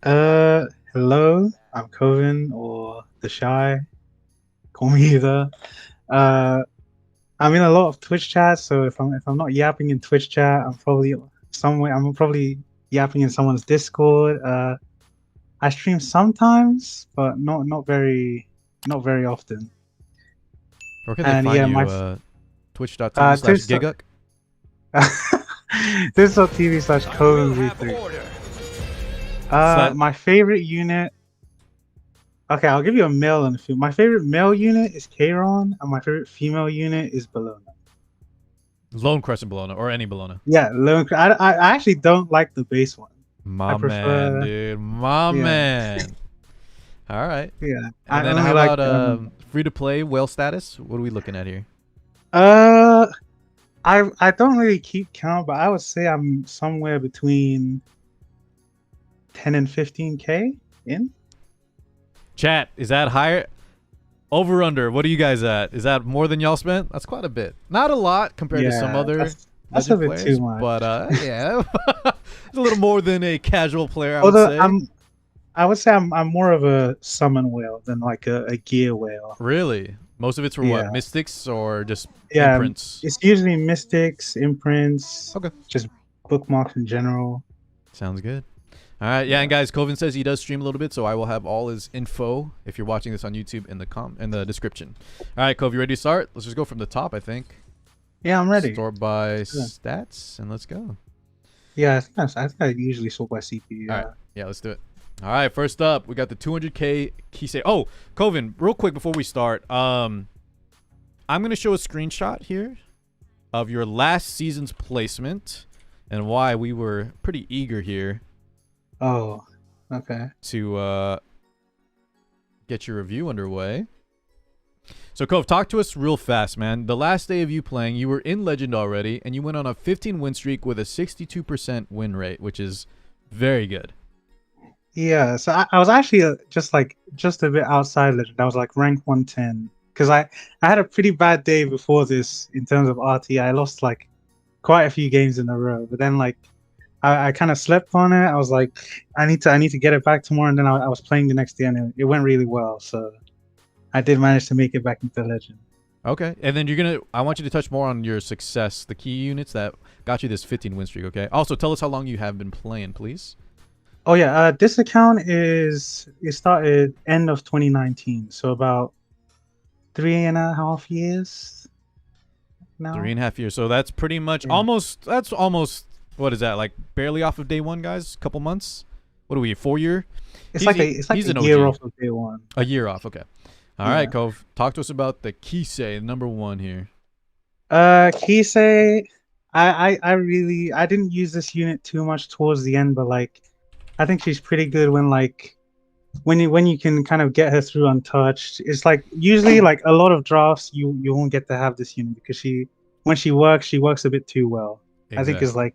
Hello, I'm Koven or the Shy. Call me either. Uh, I'm in a lot of Twitch chats, so if I'm not yapping in Twitch chat, I'm probably somewhere. I'm probably yapping in someone's Discord. I stream sometimes, but not very often. Where can they And find yeah, you? Twitch.tv slash Twitch. Giguk. Twitch.tv/ Kovenv3. Is that My favorite unit. Okay, I'll give you a male and a female. My favorite male unit is Kayron, and my favorite female unit is Bellona. Lone Crescent Bellona or any Bellona? Yeah, I actually don't like the base one. I My man, prefer, dude. My yeah, man. All right. yeah. And I then only how like about free to play whale status? What are we looking at here? uh, I don't really keep count, but I would say I'm somewhere between 10 and 15K in. Chat, is that higher? Over under, what are you guys at? Is that more than y'all spent? That's quite a bit. Not a lot compared to some Yeah, other that's a legend bit players, too much. but yeah, it's a little more than a casual player, I would Although say. I would say I'm more of a summon whale than like a gear whale. Really? Most of it's for what? Yeah. Mystics or just Yeah, imprints? it's usually mystics, imprints, Okay. just bookmarks in general. Sounds good. All right, yeah, and guys, Koven says he does stream a little bit, so I will have all his info if you're watching this on YouTube in the description. All right, Kov, you ready to start? Let's just go from the top, I think. Yeah, I'm ready. Sort by Yeah, stats, and let's go. yeah, I think I usually sort by CPU. All right, Yeah. yeah, let's do it. All right, first up, we got the 200K key save. Oh, Koven, real quick before we start, I'm gonna show a screenshot here of your last season's placement and why we were pretty eager here Oh, okay. to get your review underway. So, Cove, talk to us real fast, man. The last day of you playing, you were in Legend already, and you went on a 15 win streak with a 62% win rate, which is very good. Yeah, so I was actually just a bit outside Legend. I was like rank 110 because I had a pretty bad day before this in terms of RT. I lost like quite a few games in a row, but then like I kind of slept on it. I was like, I need to get it back tomorrow, and then I was playing the next day, and it went really well. So I did manage to make it back into Legend. Okay, and then I want you to touch more on your success, the key units that got you this 15 win streak, okay? Also, tell us how long you have been playing, please. Oh yeah, this account it started end of 2019, so about 3.5 years now. 3.5 years. So that's pretty much Yeah. that's almost, what is that, like barely off of day one, guys? Couple months? What are we, 4 year? It's like He's a an year OG. off of day one. A year off, okay. All Yeah. right, Cove. Talk to us about the Kisei, number one here. Kisei, I didn't use this unit too much towards the end, but like I think she's pretty good when like when you can kind of get her through untouched. It's like usually like a lot of drafts you won't get to have this unit because when she works a bit too well. I think it's Exactly. like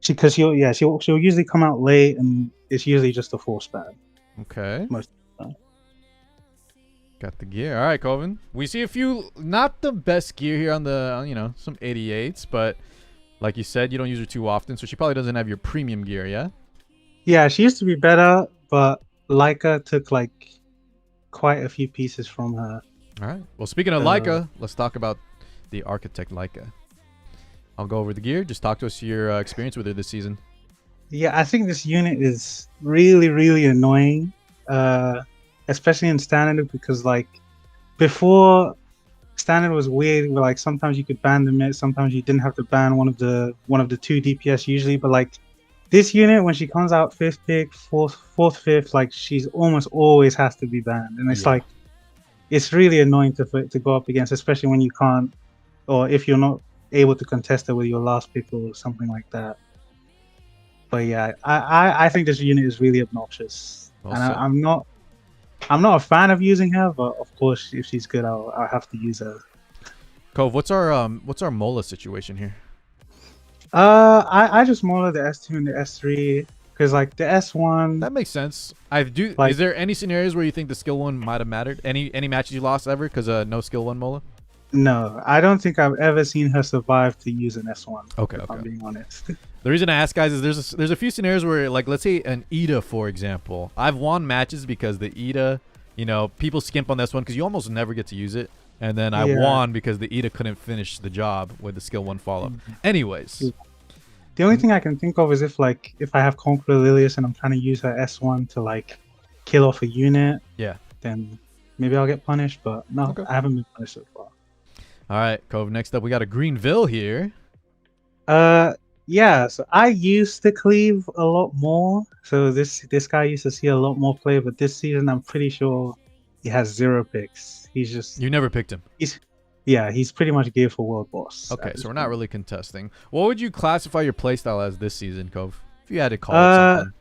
because she'll usually come out late and it's usually just a force ban Okay. most of the time. Got the gear. All right, Coven. We see a few, not the best gear here on some 88s, but like you said, you don't use her too often, so she probably doesn't have your premium gear, yeah? Yeah, she used to be better, but Leica took like quite a few pieces from her. All right. Well, speaking of Uh, Leica, let's talk about the Architect Leica. I'll go over the gear. Just talk to us your experience with her this season. yeah, I think this unit is really, really annoying, especially in standard because like before standard was weird. Where like sometimes you could ban the mid, sometimes you didn't have to ban one of the two DPS usually. But like this unit, when she comes out fifth pick, fourth, fifth, like she's almost always has to be banned, and it's Yeah. like it's really annoying to go up against, especially when you can't or if you're not able to contest it with your last pick or something like that. But yeah, I think this unit is really obnoxious, Well and said. I'm not a fan of using her, but of course, if she's good, I'll have to use her. Cove, what's our Mola situation here? I just mono the S2 and the S3 because like the S1, That makes sense. I do. like Is there any scenarios where you think the skill one might have mattered? Any matches you lost ever because no skill one Mola? No, I don't think I've ever seen her survive to use an S1. Okay, If I'm okay. being honest. The reason I ask, guys, is there's a few scenarios where, like, let's say an Ida, for example. I've won matches because the Ida, you know, people skimp on this one because you almost never get to use it. And then I Yeah. won because the Ida couldn't finish the job with the skill 1 follow-up. Anyways. The only thing I can think of is if I have Conqueror Lilius and I'm trying to use her S1 to like kill off a unit, Yeah. then maybe I'll get punished. But no, Okay. I haven't been punished so far. All right, Cove. Next up, we got a Greenville here. Yeah. So I used to cleave a lot more. So this guy used to see a lot more play, but this season I'm pretty sure he has 0 picks. He's just You never picked him. he's pretty much geared for world boss. Okay, at this so we're not point. really contesting. What would you classify your playstyle as this season, Cove? If you had to call it something.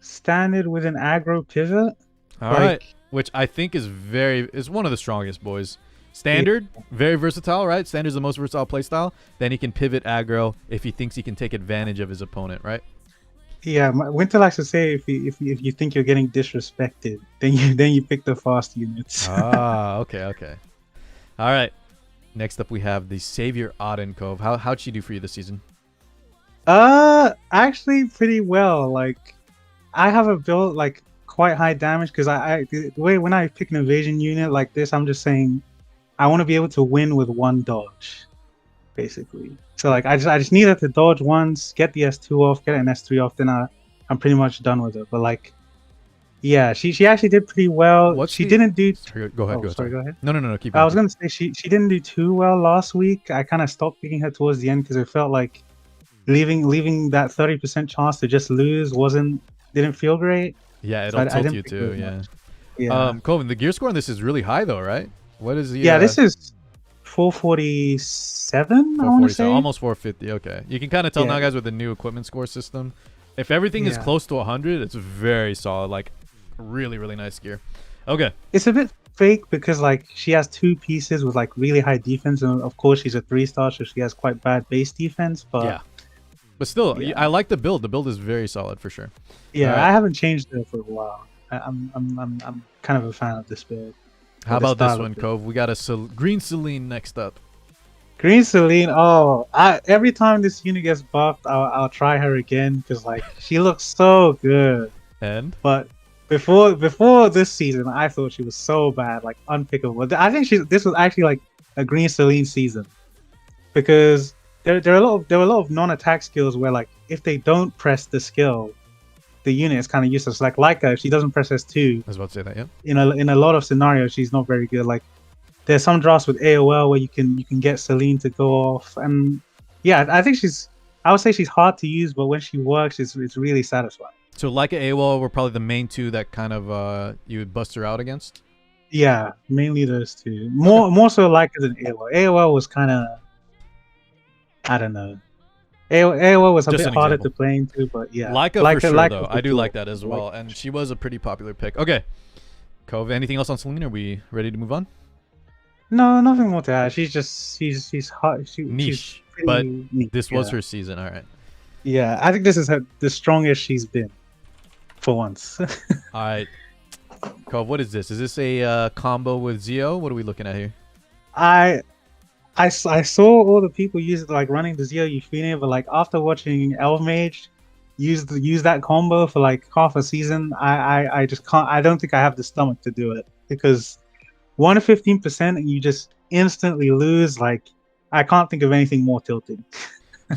Standard with an aggro pivot. All right, which I think is one of the strongest, boys. Standard, very versatile, right? Standard's the most versatile playstyle. Then he can pivot aggro if he thinks he can take advantage of his opponent, right? Yeah, Winter likes to say if you think you're getting disrespected, then you pick the fast units. Okay. All right. Next up, we have the Savior Auden, Cove. How'd she do for you this season? Actually pretty well. Like, I have a build like quite high damage because the way when I pick an evasion unit like this, I'm just saying I want to be able to win with 1 dodge, basically. So like I just need her to dodge once, get the S2 off, get an S3 off, then I'm pretty much done with it. But like, yeah, she actually did pretty well. She didn't do. Sorry, go ahead. Sorry, go ahead. No. Keep I going. was gonna say she didn't do too well last week. I kind of stopped picking her towards the end because it felt like leaving that 30% chance to just lose didn't feel great. Yeah, So it'll I tilt didn't you pick her too. as Yeah. much. Yeah. Coven, the gear score on this is really high though, right? What is the? Yeah, this is 447. I want to 440, say so almost 450. Okay, you can kind of tell now, Yeah. guys, with the new equipment score system. If everything is Yeah. close to 100, it's very solid. Like, really, really nice gear. Okay. It's a bit fake because like she has 2 pieces with like really high defense, and of course she's a 3-star, so she has quite bad base defense. But Yeah. But still, Yeah. I like the build. The build is very solid for sure. yeah, Alright. I haven't changed it for a while. I'm kind of a fan of this build. How the about this style of one, it. Cove? We got a Green Celine next up. Green Celine. Every time this unit gets buffed, I'll try her again because like she looks so good. And But before this season, I thought she was so bad, like unpickable. I think this was actually like a Green Celine season because there were a lot of non-attack skills where like if they don't press the skill, the unit is kind of useless. Like Leica, if she doesn't press S2, I was about to say that, yeah. in a lot of scenarios, she's not very good. Like there's some drafts with AOL where you can get Celine to go off, and yeah, I would say she's hard to use, but when she works, it's really satisfying. So Leica AWOL were probably the main 2 that kind of you would bust her out against. Yeah, mainly those 2. More so Leica than AOL. AOL was kind of, I don't know. AOL was a Just bit an harder example. to play into, but yeah. Leica for sure, Leica though. for I do sure. like that as well, and she was a pretty popular pick. Okay, Cove, anything else on Celine? Are we ready to move on? No, nothing more to add. She's hot. Niche, she's pretty but niche, this was yeah. her season. All right. Yeah, I think this is the strongest she's been for once. All right. Cove, what is this? Is this a combo with Zio? What are we looking at here? I saw all the people running the Zio Euphenia, but like after watching Elvmage use that combo for like half a season, I just can't. I don't think I have the stomach to do it because 115% and you just instantly lose. Like I can't think of anything more tilting.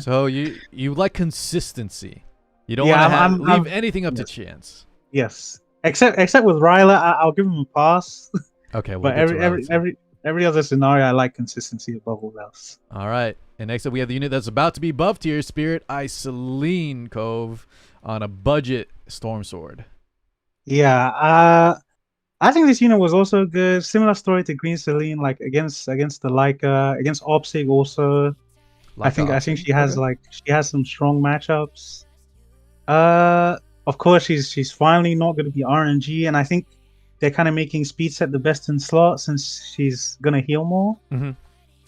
So you like consistency. You don't Yeah, want to leave I'm- anything up to yes. chance. Yes, except with Ryla, I'll give him a pass. Okay, we'll But get to Ryla too. every other scenario, I like consistency above all else. All right. And next up, we have the unit that's about to be buffed here, Spirit Celine, Cove, on a budget Storm Sword. Yeah, I think this unit was also good. Similar story to Green Celine, like against the Leica, against Opsig also. I think she has some strong matchups. Of course she's finally not going to be RNG, and I think they're kind of making speed set the best in slot since she's gonna heal more. Mm-hmm.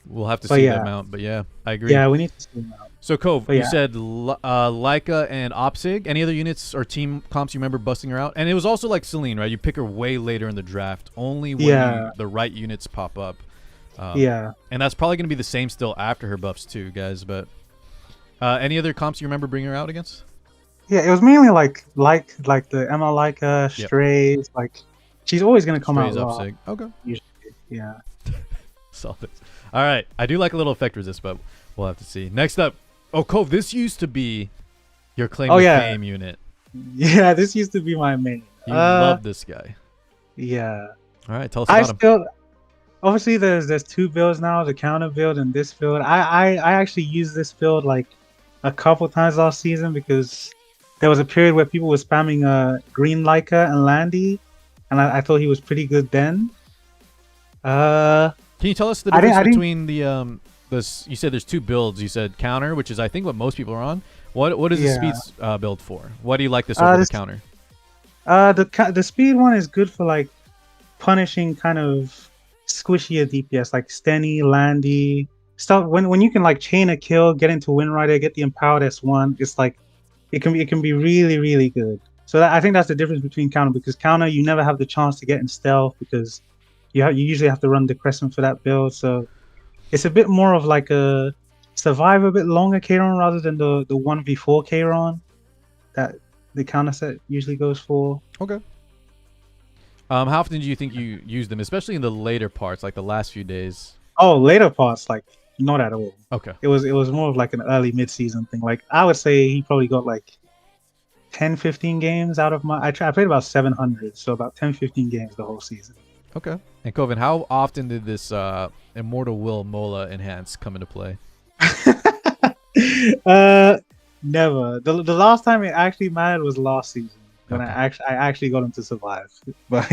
We'll have to But see yeah. them out, but yeah, I agree. Yeah, we need to see them out. So Cove, But you yeah. said Leica and Opsig. Any other units or team comps you remember busting her out? And it was also like Celine, right? You pick her way later in the draft, only when Yeah. the right units pop up. Yeah. And that's probably going to be the same still after her buffs too, guys. But any other comps you remember bringing her out against? Yeah, it was mainly like the ML Leica, Yep. Strays. Like, she's always gonna come out Strays up raw. sig. Okay. Usually, yeah. Solid. All right. I do like a little effect resist, but we'll have to see. Next up. Oh, Cove, this used to be your claim to fame unit. Yeah, this used to be my main. You love this guy. Yeah. All right. Tell us about him. Still, obviously, there's two builds now, the counter build and this build. I actually used this build like a couple times last season because there was a period where people were spamming Green Leica and Landy, and I thought he was pretty good then. Can you tell us the difference between the you said there's two builds. You said counter, which is I think what most people are on. What is the speeds build for? Why do you like this over the counter? The speed one is good for like punishing kind of squishier DPS like Stenny, Landy stuff. When you can like chain a kill, get into Winrate, get the empowered S1, it's like it can be really, really good. So I think that's the difference between counter, because counter you never have the chance to get in stealth because you usually have to run the Crescent for that build. So it's a bit more of like a survive a bit longer Kayron rather than the 1v4 Kayron that the counter set usually goes for. Okay. How often do you think you use them, especially in the later parts, like the last few days? Oh, later parts, like not at all. Okay. It was more of like an early mid-season thing. Like I would say he probably got like 10, 15 games out of my. I played about 700, so about 10, 15 games the whole season. Okay. And Koven, how often did this Immortal Will Mola enhance come into play? Never. The last time it actually mattered was last season when I actually got him to survive. But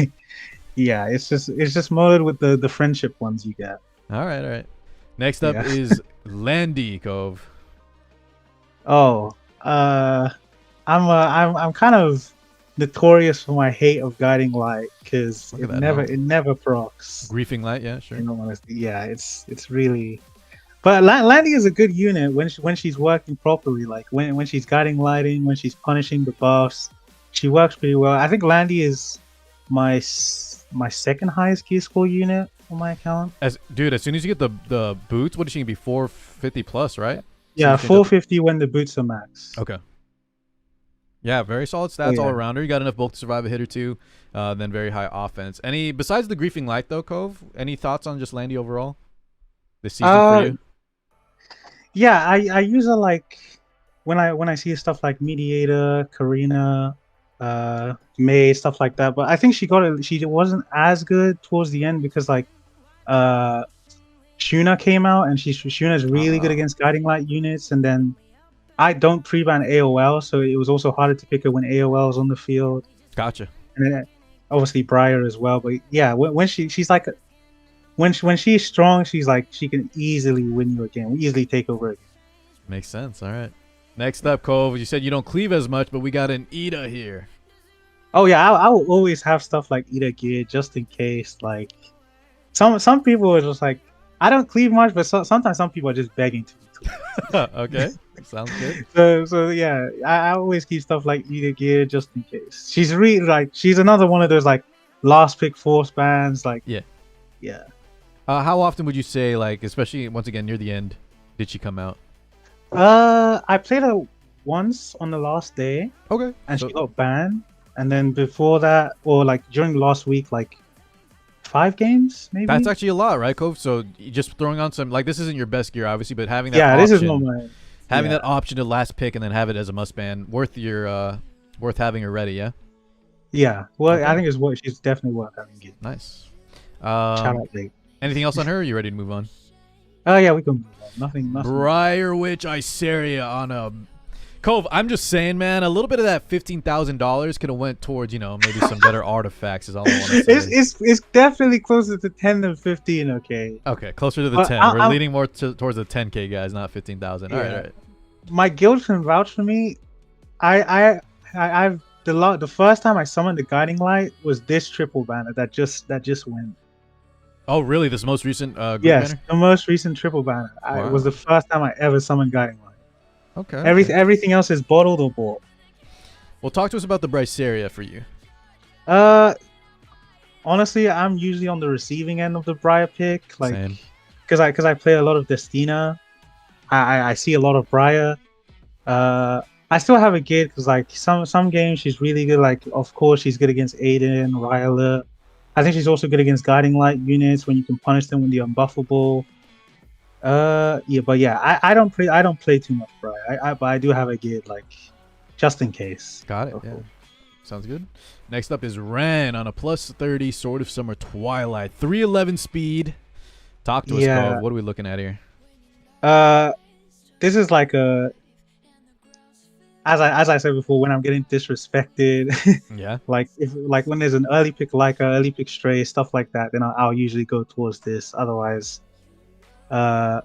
yeah, it's just modded with the friendship ones you get. All right. Next up is Landy, Cove. Oh, I'm kind of notorious for my hate of Guiding Light because it never procs. Griefing Light, yeah, sure. You know, honestly, yeah, it's really. But Landy is a good unit when she's working properly. Like when she's Guiding Lighting, when she's punishing the buffs, she works pretty well. I think Landy is my second highest gear score unit on my account. As soon as you get the boots, what is she gonna be? 450 plus, right? Yeah, 450 when the boots are max. Okay. Yeah, very solid stats all around her. You got enough bulk to survive a hit or two, then very high offense. Besides the Griefing Light though, Cove, any thoughts on just Landy overall this season for you? Yeah, I use her like when I see stuff like Mediator, Karina, May, stuff like that. But I think she wasn't as good towards the end because like Shuna came out and Shuna's really good against Guiding Light units, and then I don't pre-ban AOL, so it was also harder to pick her when AOL is on the field. Gotcha. And then obviously Briar as well. But yeah, when she's like when she's strong, she's like she can easily win you a game, easily take over a game. Makes sense. All right. Next up, Cove. You said you don't cleave as much, but we got an Ida here. Oh yeah, I will always have stuff like Ida gear just in case. Like some people are just like, I don't cleave much, but sometimes some people are just begging to be cleaved. Okay, sounds good. So yeah, I always keep stuff like Ida gear just in case. She's really like she's another one of those like last pick force bands. Like yeah. How often would you say, like, especially once again near the end, did she come out? I played her once on the last day. Okay. And she got banned. And then before that, or like during the last week, like 5 games, maybe. That's actually a lot, right, Cove? So just throwing on some, like, this isn't your best gear, obviously, but having that option, this is not my. Having that option to last pick and then have it as a must ban, worth having her ready, yeah. Yeah, well, okay. I think she's definitely worth having gear. Nice. Shout out, Lee. Anything else on her? Or are you ready to move on? Oh yeah, we can move on. Nothing. Briar Witch Iseria on a Cove. I'm just saying, man. A little bit of that $15,000 could have went towards, maybe some better artifacts. Is all I want to say. It's definitely closer to 10 than 15. Okay. Okay, closer to the 10. We're leaning more towards the 10K guys, not 15,000. All right. My guild can vouch for me. I've the first time I summoned the Guiding Light was this triple banner that just went. Oh, really? This most recent group yes, banner? The most recent triple banner. Wow. It was the first time I ever summoned Guiding Light. Okay. Everything else is bottled or bought. Well, talk to us about the Bryceria for you. Honestly, I'm usually on the receiving end of the Briar pick. Like, same. I play a lot of Destina. I see a lot of Briar. I still have a Gid because like some games she's really good. Like of course she's good against Aiden, Ryla. I think she's also good against guiding light units when you can punish them with the unbuffable. Yeah, but yeah, I don't play too much Briar. But I do have a Gid like just in case. Got it. Yeah. Sounds good. Next up is Ren on a +30 Sword of Summer Twilight, 311 speed. Talk to us, Cove. What are we looking at here? This is like a as I said before, when I'm getting disrespected, yeah, like when there's an early pick Leica, early pick Stray, stuff like that, then I'll usually go towards this. Otherwise, I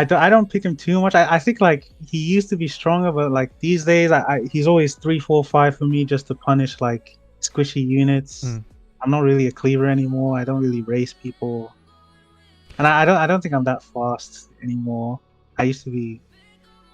don't pick him too much. I think like he used to be stronger, but like these days, he's always 3, 4, 5 for me just to punish like squishy units. I'm not really a cleaver anymore. I don't really race people, and I don't think I'm that fast anymore. I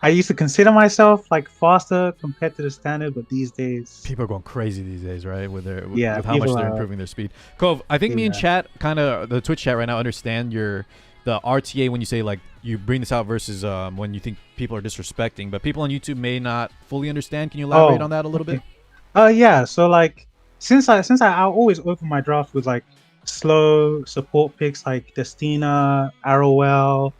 used to consider myself like faster compared to the standard, but these days people are going crazy these days, right? With how much they're improving their speed. Cove, I think me and chat, kind of the Twitch chat right now, understand the RTA when you say like you bring this out versus when you think people are disrespecting, but people on YouTube may not fully understand. Can you elaborate on that a little bit? Yeah. So like since I always open my draft with like slow support picks like Destina, Arrowell,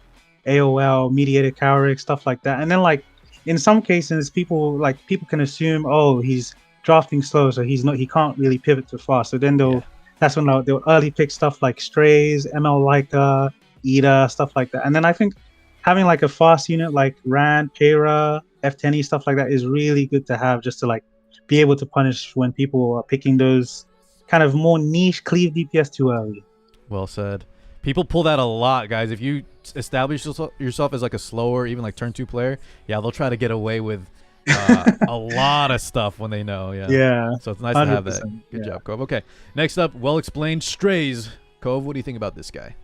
AOL, Mediator Cowrick, stuff like that. And then like in some cases people can assume, oh, he's drafting slow, so he can't really pivot too fast. So then that's when they'll early pick stuff like Strays, ML Leica, Ida, stuff like that. And then I think having like a fast unit like Rand, Pera, F10E, stuff like that is really good to have just to like be able to punish when people are picking those kind of more niche cleave DPS too early. Well said. People pull that a lot, guys. If you establish yourself as like a slower, even like turn 2 player, yeah, they'll try to get away with a lot of stuff when they know. Yeah. So it's nice to have that. Good job, Cove. Okay. Next up, well explained Strays. Cove, what do you think about this guy?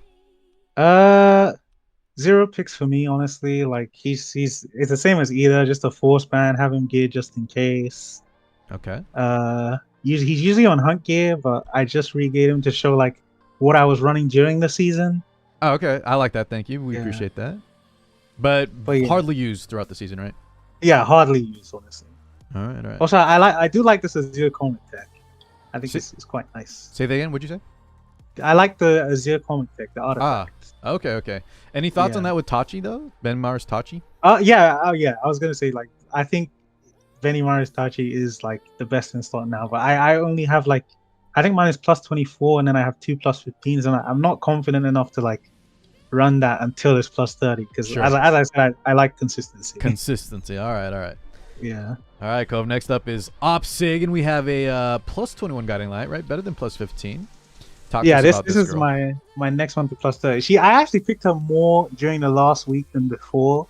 0 picks for me, honestly. Like it's the same as either, just a force ban, have him gear just in case. Okay. He's usually on hunt gear, but I just re-geared him to show like what I was running during the season. Oh, okay. I like that. Thank you. We appreciate that. But hardly used throughout the season, right? Yeah, hardly used, honestly. All right. Also, I do like this Azure Comet tech. I think it's quite nice. Say that again. What'd you say? I like the Azure Comet tech, the artifact. Okay. Any thoughts on that with Tachi though? Ben Mars Tachi? Yeah. I was gonna say like I think Benny Mars Tachi is like the best in slot now, but I only have like I think mine is +24, and then I have 2 +15s, and I'm not confident enough to like run that until it's +30 because as I said, I like consistency. Consistency. All right. Yeah. All right, Cove. Next up is OpSig, and we have a +21 guiding light, right? Better than +15. This is my next one to +30. I actually picked her more during the last week than before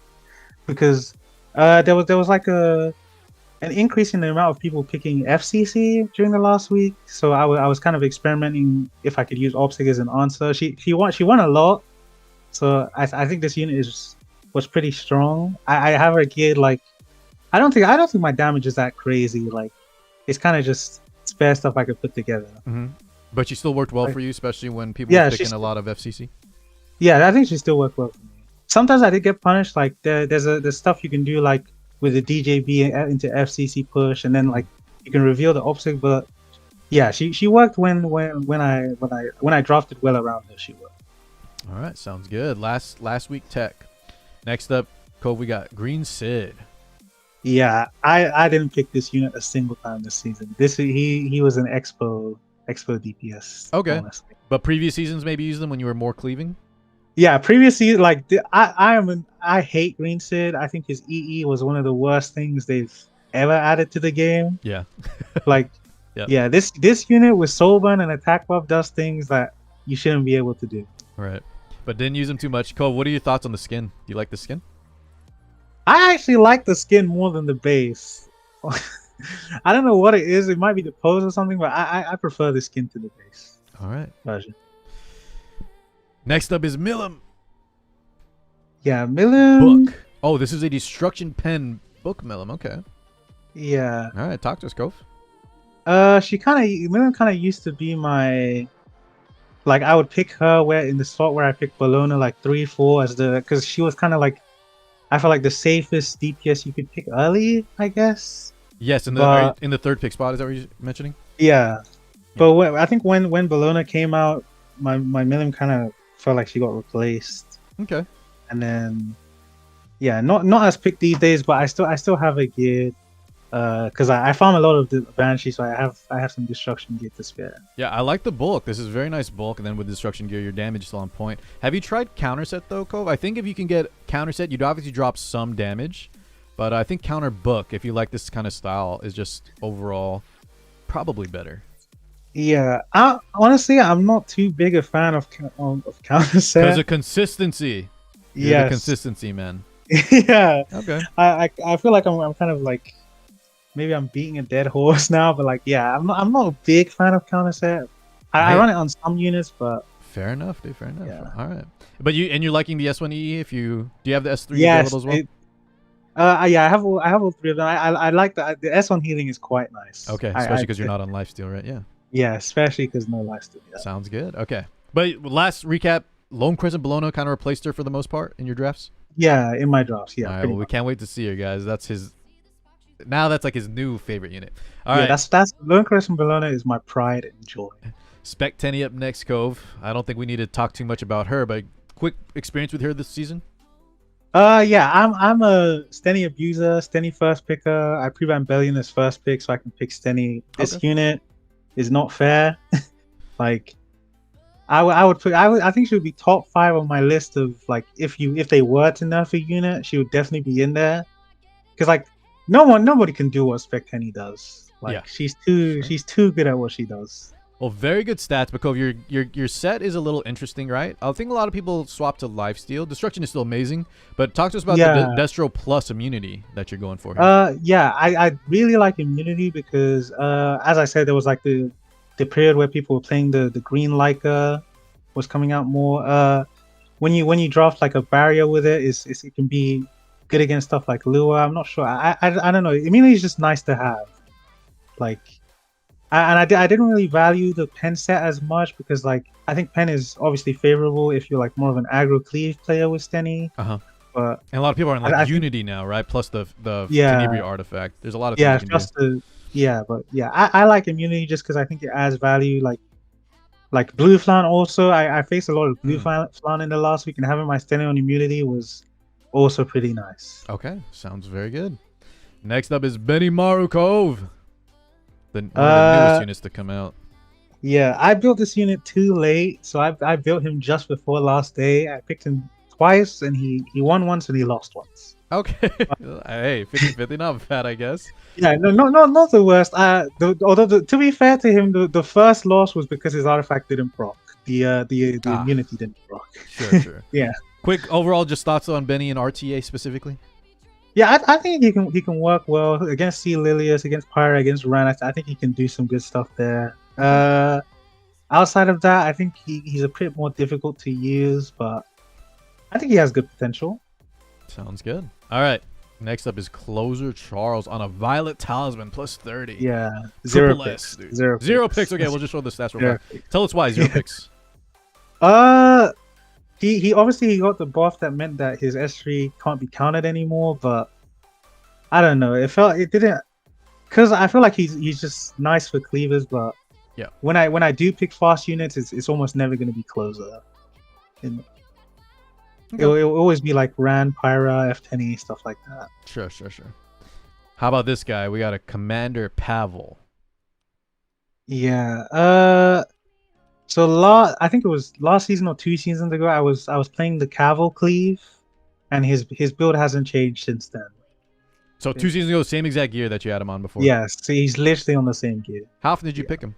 because there was like an increase in the amount of people picking FCC during the last week. So I was kind of experimenting if I could use OpSig as an answer. She won a lot. So I think this unit was pretty strong. I have her geared like I don't think my damage is that crazy. Like it's kind of just spare stuff I could put together. But she still worked well for you, especially when people were picking a lot of FCC. Yeah, I think she still worked well for me. Sometimes I did get punished. Like there's stuff you can do like with the DJB into FCC push, and then like you can reveal the OpSig. But yeah, she worked when I drafted well around her. She worked. All right, sounds good. Last week tech. Next up, Cove, we got Green Sid. Yeah, I didn't pick this unit a single time this season. He was an Expo DPS. Okay, honestly. But previous seasons maybe used them when you were more cleaving. Yeah, previous season like I hate Green Sid. I think his EE was one of the worst things they've ever added to the game. Yeah, like yeah, this unit with Soulburn and attack buff does things that you shouldn't be able to do. Right. But didn't use him too much. Cole, what are your thoughts on the skin? Do you like the skin? I actually like the skin more than the base. I don't know what it is. It might be the pose or something, but I prefer the skin to the base. All right. Version. Next up is Milim. Yeah, Milim. Book. Oh, this is a Destruction Pen book, Milim. Okay. Yeah. All right. Talk to us, Cove. Milim kind of used to be my like I would pick her where in the slot where I picked Bellona like 3-4 as the because she was kind of like I felt like the safest DPS you could pick early, I guess. Yes, But in the third pick spot. Is that what you're mentioning? yeah, Yeah. but I think when Bellona came out, my Million kind of felt like she got replaced, Okay. and then yeah, not as picked these days, but I still have a gear. Because I found a lot of the Banshee, so I have some destruction gear to spare. Yeah, I like the bulk. This is very nice bulk, and then with destruction gear, your damage is still on point. Have you tried counter set though, Cove? I think if you can get counter set, you'd obviously drop some damage, but I think counter book, if you like this kind of style, is just overall probably better. Yeah, honestly I'm not too big a fan of counter set. Because of consistency. You're the consistency man. Yeah. Okay. I feel like I'm kind of like maybe I'm beating a dead horse now, but like yeah, I'm not a big fan of counter set. I run it on some units, but fair enough, dude. Fair enough. Yeah. All right. But you're liking the S1E? If you do, you have the S3 yes, available as well? Yeah, I have all three of them. I like the S1 healing is quite nice. Okay, especially because you're not on lifesteal, right? Yeah. Yeah, especially because no lifesteal. Yeah. Sounds good. Okay. But last recap, Lone Crescent Bellona kind of replaced her for the most part in your drafts? Yeah, in my drafts. Yeah. All right, well, we can't wait to see her, guys. That's his. Now that's like his new favorite unit. All right. That's Lone Crescent Bellona is my pride and joy. Spec Tenny up next, Cove. I don't think we need to talk too much about her, but quick experience with her this season. Yeah, I'm a Stenny abuser, Stenny first picker. I pre-ban Bellion as first pick so I can pick Stenny. This unit is not fair. Like I think she would be top 5 on my list of like if they were to nerf a unit, she would definitely be in there. Because like nobody can do what Spec Tenny does. Like she's too good at what she does. Well, very good stats, but Cove, your set is a little interesting, right? I think a lot of people swap to lifesteal. Destruction is still amazing, but talk to us about the Destro plus immunity that you're going for here. Yeah, I really like immunity because as I said, there was like the period where people were playing the green Leica was coming out more. When you draft like a barrier with it, it can be good against stuff like Lua. I'm not sure. I don't know. Immunity is just nice to have. Like. I didn't really value the pen set as much because like I think pen is obviously favorable if you're like more of an aggro cleave player with Stenny. But and a lot of people are in like Unity now, right? Plus the Tenebria artifact. There's a lot of things I like immunity just because I think it adds value. Like blue flan also. I faced a lot of blue flan in the last week, and having my Stenny on immunity was also pretty nice. Okay, sounds very good. Next up is Benny Maru Cove. One of the newest units to come out. Yeah, I built this unit too late, so I built him just before last day. I picked him twice, and he won once and he lost once. Okay, hey, 50-50, not bad, I guess. Yeah, not the worst. Although to be fair to him, the first loss was because his artifact didn't proc. The immunity didn't proc. Sure. Yeah. Quick overall, just thoughts on Benny and RTA specifically. Yeah, I think he can work well against C. Lilius, against Pyra, against Ran. I think he can do some good stuff there. Outside of that, I think he's a bit more difficult to use, but I think he has good potential. Sounds good. All right. Next up is Closer Charles on a Violet Talisman plus 30. Yeah. Zero picks. Zero picks. Okay, we'll just show the stats real quick. Tell us why 0 picks. He obviously got the buff that meant that his S3 can't be counted anymore, but I don't know. It didn't because I feel like he's just nice for cleavers, but yeah. When I do pick fast units, it's almost never going to be Closer. It'll always be like Ran, Pyra, F10E, stuff like that. Sure. How about this guy? We got a Commander Pavel. Yeah. So I think it was last season or 2 seasons ago. I was playing the Caval Cleave, and his build hasn't changed since then. So 2 seasons ago, same exact gear that you had him on before. Yes, so he's literally on the same gear. How often did you pick him?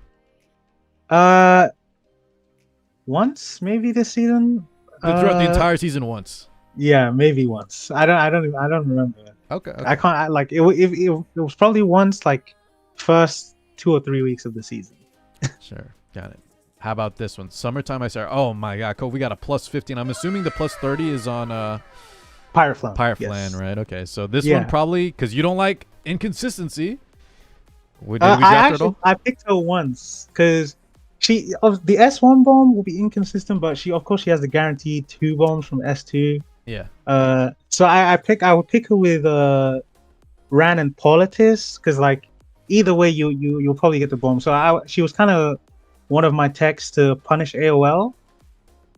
Once maybe this season. Throughout the entire season once. Yeah, maybe once. I don't remember. Okay. I can't like it was probably once like first 2 or 3 weeks of the season. Sure, got it. How about this one? Summertime I started. Oh my god, Cole, we got a plus 15. I'm assuming the plus 30 is on Pyreflan. Pyreflan, yes. Right? Okay, so this one probably because you don't like inconsistency. Did we I picked her once because the S1 bomb will be inconsistent, but she of course she has the guaranteed 2 bombs from S2. Yeah. So I would pick her with Ran and Politis, because like either way you'll probably get the bomb. So she was kind of one of my techs to punish AOL,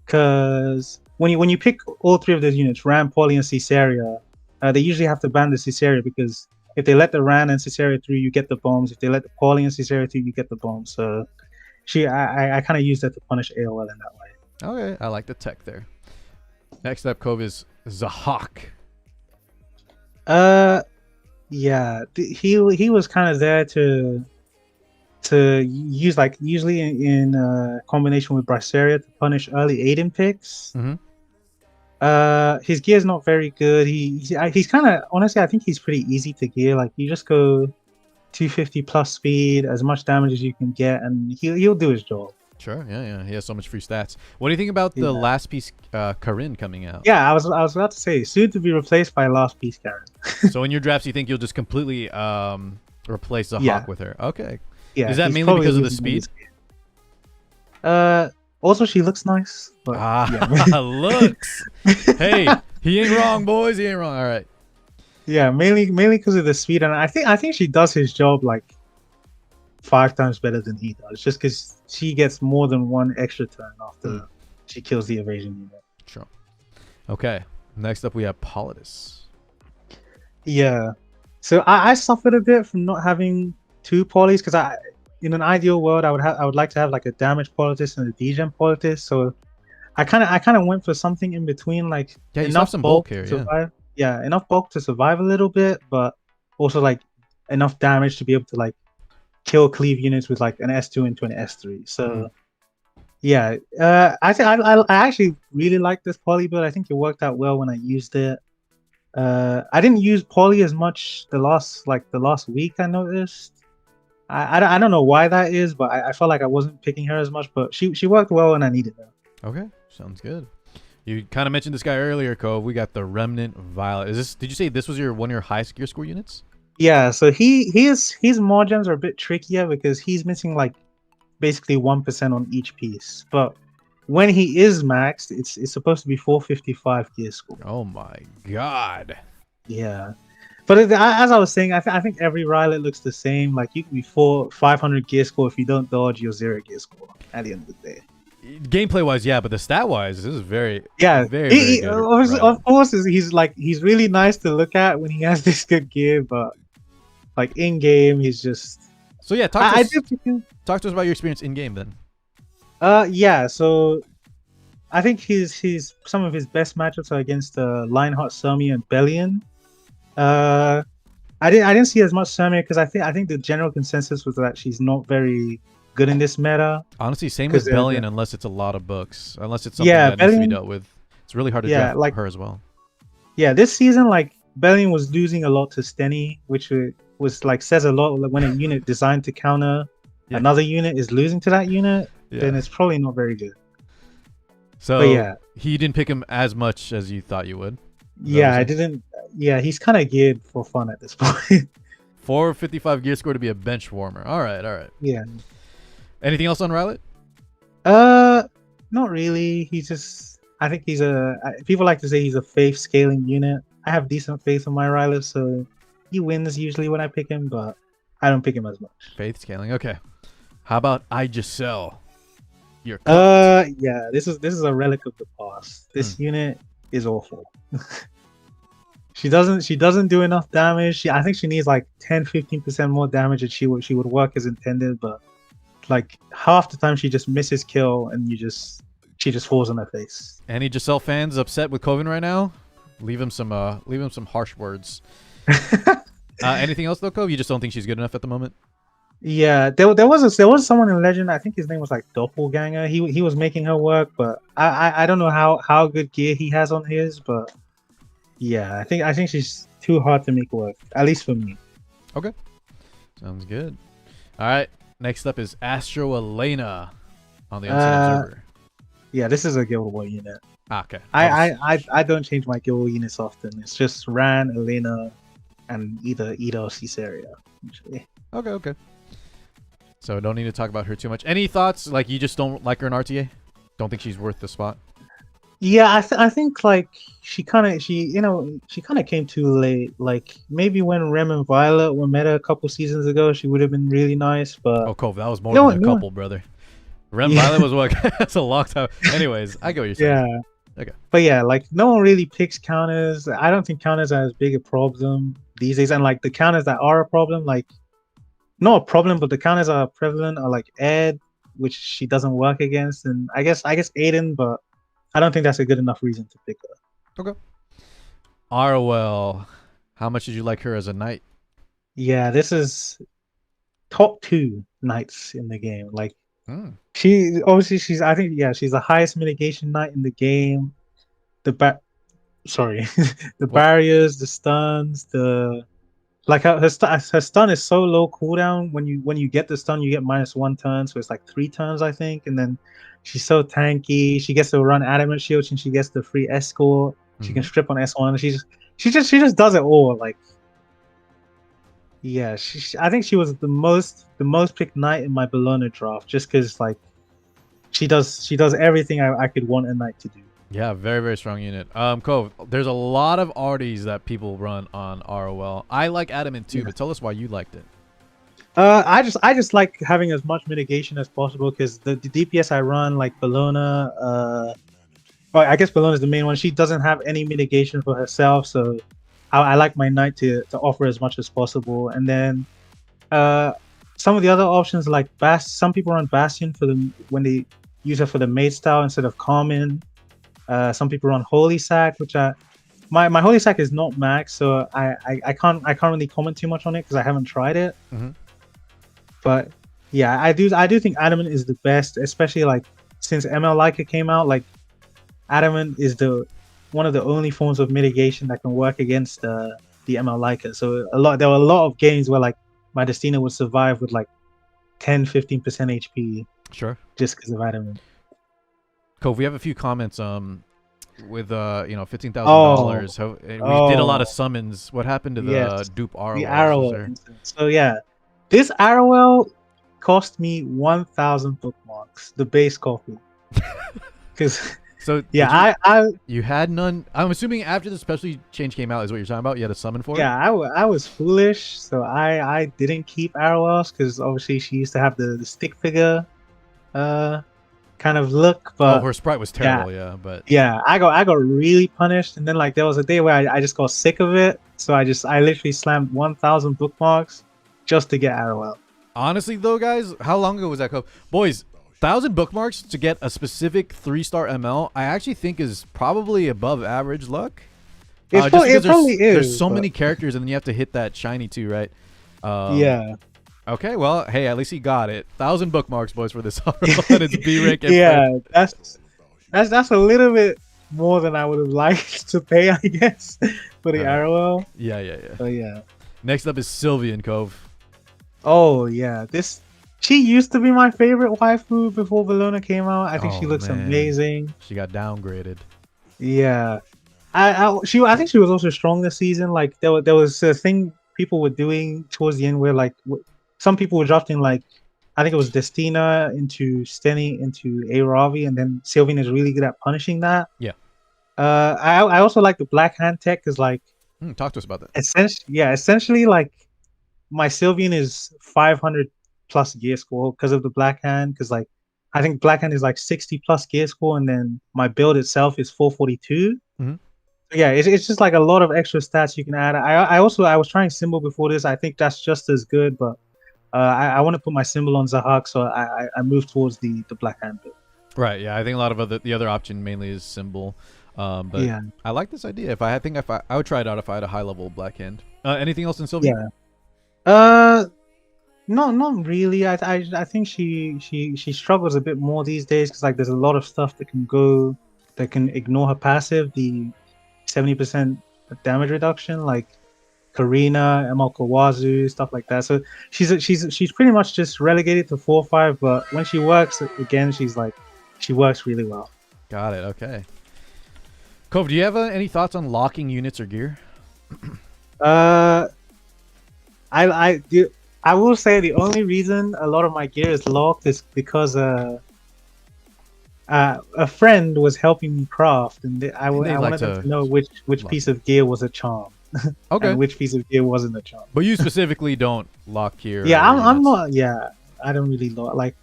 because when you pick all 3 of those units, Ran, Poly, and Caesarea, they usually have to ban the Caesarea, because if they let the Ran and Caesarea through, you get the bombs. If they let the Poly and Caesarea through, you get the bombs. So I kind of use that to punish AOL in that way. Okay, I like the tech there. Next up, Cove, is Zahak. Yeah, he was kind of there to use, like usually in combination with Braceria, to punish early Aiden picks. His gear's not very good. He's kind of, honestly, I think he's pretty easy to gear. Like you just go 250 plus speed, as much damage as you can get, and he'll do his job. Sure, yeah. He has so much free stats. What do you think about the last piece, Karin, coming out? Yeah, I was about to say, soon to be replaced by last piece Karin. So in your drafts, you think you'll just completely replace the Hawk with her? Okay. Yeah. Is that mainly because of the speed? Also, she looks nice. But, looks. Hey, he ain't wrong, boys. He ain't wrong. All right. Yeah, mainly because of the speed, and I think she does his job like 5 times better than he does, just because she gets more than 1 extra turn after she kills the evasion unit. Sure. Okay. Next up, we have Politis. Yeah. So I suffered a bit from not having 2 polys, because in an ideal world I would like to have like a damage Politis and a degen Politis. So I kind of went for something in between, like enough some bulk here. Enough bulk to survive a little bit, but also like enough damage to be able to like kill cleave units with like an S2 into an S3. So I actually really like this poly build. I think it worked out well when I used it. I didn't use poly as much the last week, I noticed. I don't know why that is, but I felt like I wasn't picking her as much, but she worked well when I needed her. Okay, sounds good. You kind of mentioned this guy earlier, Cove. We got the Remnant Violet. Did you say this was one of your highest gear score units? Yeah, so his margins are a bit trickier, because he's missing like basically 1% on each piece. But when he is maxed, it's supposed to be 455 gear score. Oh my god. Yeah. But as I was saying, I think every Rylet looks the same. Like you can be 500 gear score if you don't dodge your 0 gear score at the end of the day. Gameplay wise, yeah, but the stat wise, this is very very good. Of course, he's really nice to look at when he has this good gear, but like in game, he's just. So yeah, talk to us about your experience in game then. Yeah. So I think some of his best matchups are against Lionheart, Selmy, and Bellion. I didn't see as much Selmy, because I think the general consensus was that she's not very good in this meta. Honestly, same with Bellion, unless it's a lot of books. Unless it's something that needs to be dealt with. It's really hard to draft her as well. Yeah, this season, like, Bellion was losing a lot to Stenny, which was like says a lot. When a unit designed to counter another unit is losing to that unit, then it's probably not very good. So he didn't pick him as much as you thought you would. Yeah, I didn't. Yeah, he's kind of geared for fun at this point. 455 gear score to be a bench warmer. All right. Yeah. Anything else on Rylet? Not really. I think people like to say he's a faith scaling unit. I have decent faith in my Rylet, so he wins usually when I pick him, but I don't pick him as much. Faith scaling, okay. How about Igisel? Yeah, this is a relic of the past. This unit is awful. She doesn't do enough damage. I think she needs like 10-15% more damage, and she would work as intended, but like half the time she just misses kill, and she just falls on her face. Any Giselle fans upset with Koven right now? Leave him some harsh words. Anything else though, Cove? You just don't think she's good enough at the moment? Yeah, there was someone in Legend. I think his name was like Doppelganger. He was making her work, but I don't know how good gear he has on his, but yeah, I think she's too hard to make work, at least for me. Okay, sounds good. All right, next up is Astro Elena on the Unseen Observer. Yeah, this is a guildable unit. Okay. I don't change my guild units often. It's just Ran, Elena, and either Ida or Caesarea usually. Okay. So don't need to talk about her too much. Any thoughts? Like you just don't like her in RTA? Don't think she's worth the spot? Yeah, I think like she kind of came too late. Like maybe when Rem and Violet were meta a couple seasons ago, she would have been really nice. But Oh, Cove, that was more no, than a couple, brother. Rem yeah, Violet was what? That's a long time. Anyways, I get what you're saying. yeah. Okay. But yeah, like no one really picks counters. I don't think counters are as big a problem these days. And like the counters that are a problem, like not a problem, but the counters are prevalent are like Ed, which she doesn't work against, and I guess Aiden, but I don't think that's a good enough reason to pick her. Okay. Arwell, how much did you like her as a knight? Yeah, this is top 2 knights in the game. Like Hmm. she obviously I think she's the highest mitigation knight in the game. Sorry, the What? barriers, the stuns, the like her stun is so low cooldown. When you get the stun, you get -1 turn, so it's like 3 turns I think. And then she's so tanky. She gets to run adamant shield and she gets the free escort. She can strip on S1. She just does it all. Like yeah, I think she was the most picked knight in my Bellona draft just because like she does everything I could want a knight to do. Yeah, very, very strong unit. Cove, there's a lot of arties that people run on ROL. I like Adamant too, but tell us why you liked it. I just like having as much mitigation as possible because the DPS I run, like Bellona, well, I guess Bellona is the main one. She doesn't have any mitigation for herself, so I like my knight to offer as much as possible. And then some of the other options like some people run Bastion for the when they use it for the maid style instead of common. Some people run Holy Sack, which my Holy Sack is not max, so I can't really comment too much on it because I haven't tried it. But yeah, I do think Adamant is the best, especially like since ML Leica came out. Like Adamant is one of the only forms of mitigation that can work against the ML Leica. So there were a lot of games where like my Destina would survive with like 10-15% HP. Sure. Just because of Adamant. Cove, we have a few comments. With $15,000. We did a lot of summons. What happened to the dupe Arrow? The Arrow. So yeah, this Arrow cost me 1,000 bookmarks, the base copy. Because so yeah, you had none. I'm assuming after the special change came out is what you're talking about. You had a summon for it. Yeah, I was foolish, so I didn't keep Arrows because obviously she used to have the stick figure kind of look, but her sprite was terrible. But I got really punished, and then like there was a day where I just got sick of it, so I literally slammed 1,000 bookmarks just to get Arrow. Honestly though, guys, how long ago was that? Boys, 1,000 bookmarks to get a specific 3-star ML, I actually think is probably above average luck. It probably is. There's so many characters, and then you have to hit that shiny too, right? Yeah. Okay, well, hey, at least he got it. 1,000 bookmarks, boys, for this and it's B rank. Yeah, that's a little bit more than I would have liked to pay, I guess, for the Arrow. Yeah. So yeah. Next up is Sylvian, Cove. Oh yeah, she used to be my favorite waifu before Bellona came out. I think she looks amazing. She got downgraded. Yeah, I think she was also strong this season. Like there was a thing people were doing towards the end where like some people were drafting like I think it was Destina into Steny into Aravi, and then Sylvian is really good at punishing that. Yeah. I also like the Black Hand tech because like talk to us about that. Essentially like my Sylvian is 500 plus gear score because of the Black Hand, because like I think Black Hand is like 60 plus gear score, and then my build itself is 442. Yeah, it's just like a lot of extra stats you can add. I was trying symbol before this. I think that's just as good, but I want to put my symbol on Zahak, so I moved towards the Black Hand build. Right. Yeah, I think a lot of the other option mainly is symbol. But yeah, I like this idea. I would try it out if I had a high level Black Hand. Anything else in Sylvia? Yeah. No, not really. I think she struggles a bit more these days because like there's a lot of stuff that can ignore her passive. The 70% damage reduction, like Karina, ML Kawazu, stuff like that. So she's pretty much just relegated to 4-5. But when she works again, she works really well. Got it. Okay. Cove, do you have any thoughts on locking units or gear? I I will say the only reason a lot of my gear is locked is because a friend was helping me craft, and I They like wanted them to to know which lock piece of gear was a charm Okay. and which piece of gear wasn't a charm. But you specifically don't lock here. Yeah, I'm units. not. Yeah, I don't really lock. Like,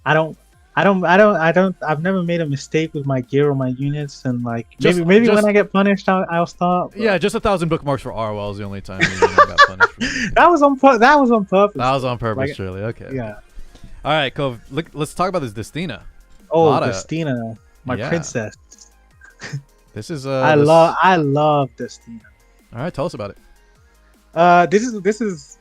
I don't. I've never made a mistake with my gear or my units, and like maybe when I get punished, I'll start. Yeah, just 1,000 bookmarks for Arwell is the only time you got punished. That was on purpose. That was on purpose, like, truly. Okay. Yeah. All right, Cove. Let's talk about this Destina. Oh, Destina, my princess. This is I love Destina. All right, tell us about it. This is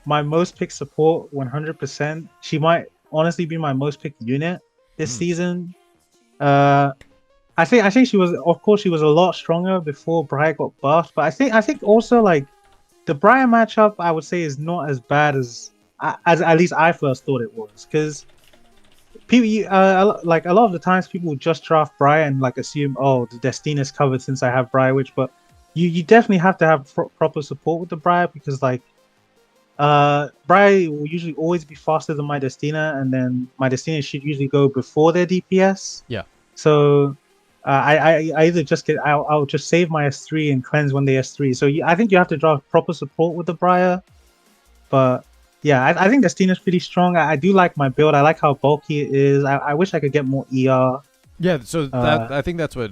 my most picked support 100%. She might honestly be my most picked unit this season. I think she was, of course, she was a lot stronger before Briar got buffed, but I think also like the Briar matchup I would say is not as bad as at least I first thought it was, because people like a lot of the times people would just draft Briar and like assume, oh, the Destina is covered since I have Briar Witch, but you definitely have to have proper support with the Briar, because like Briar will usually always be faster than my Destina, and then my Destina should usually go before their DPS. Yeah. So I either just I'll just save my S3 and cleanse when they S3. So I think you have to draw proper support with the Briar. But yeah, I think Destina's pretty strong. I do like my build. I like how bulky it is. I wish I could get more ER. Yeah, so I think that's what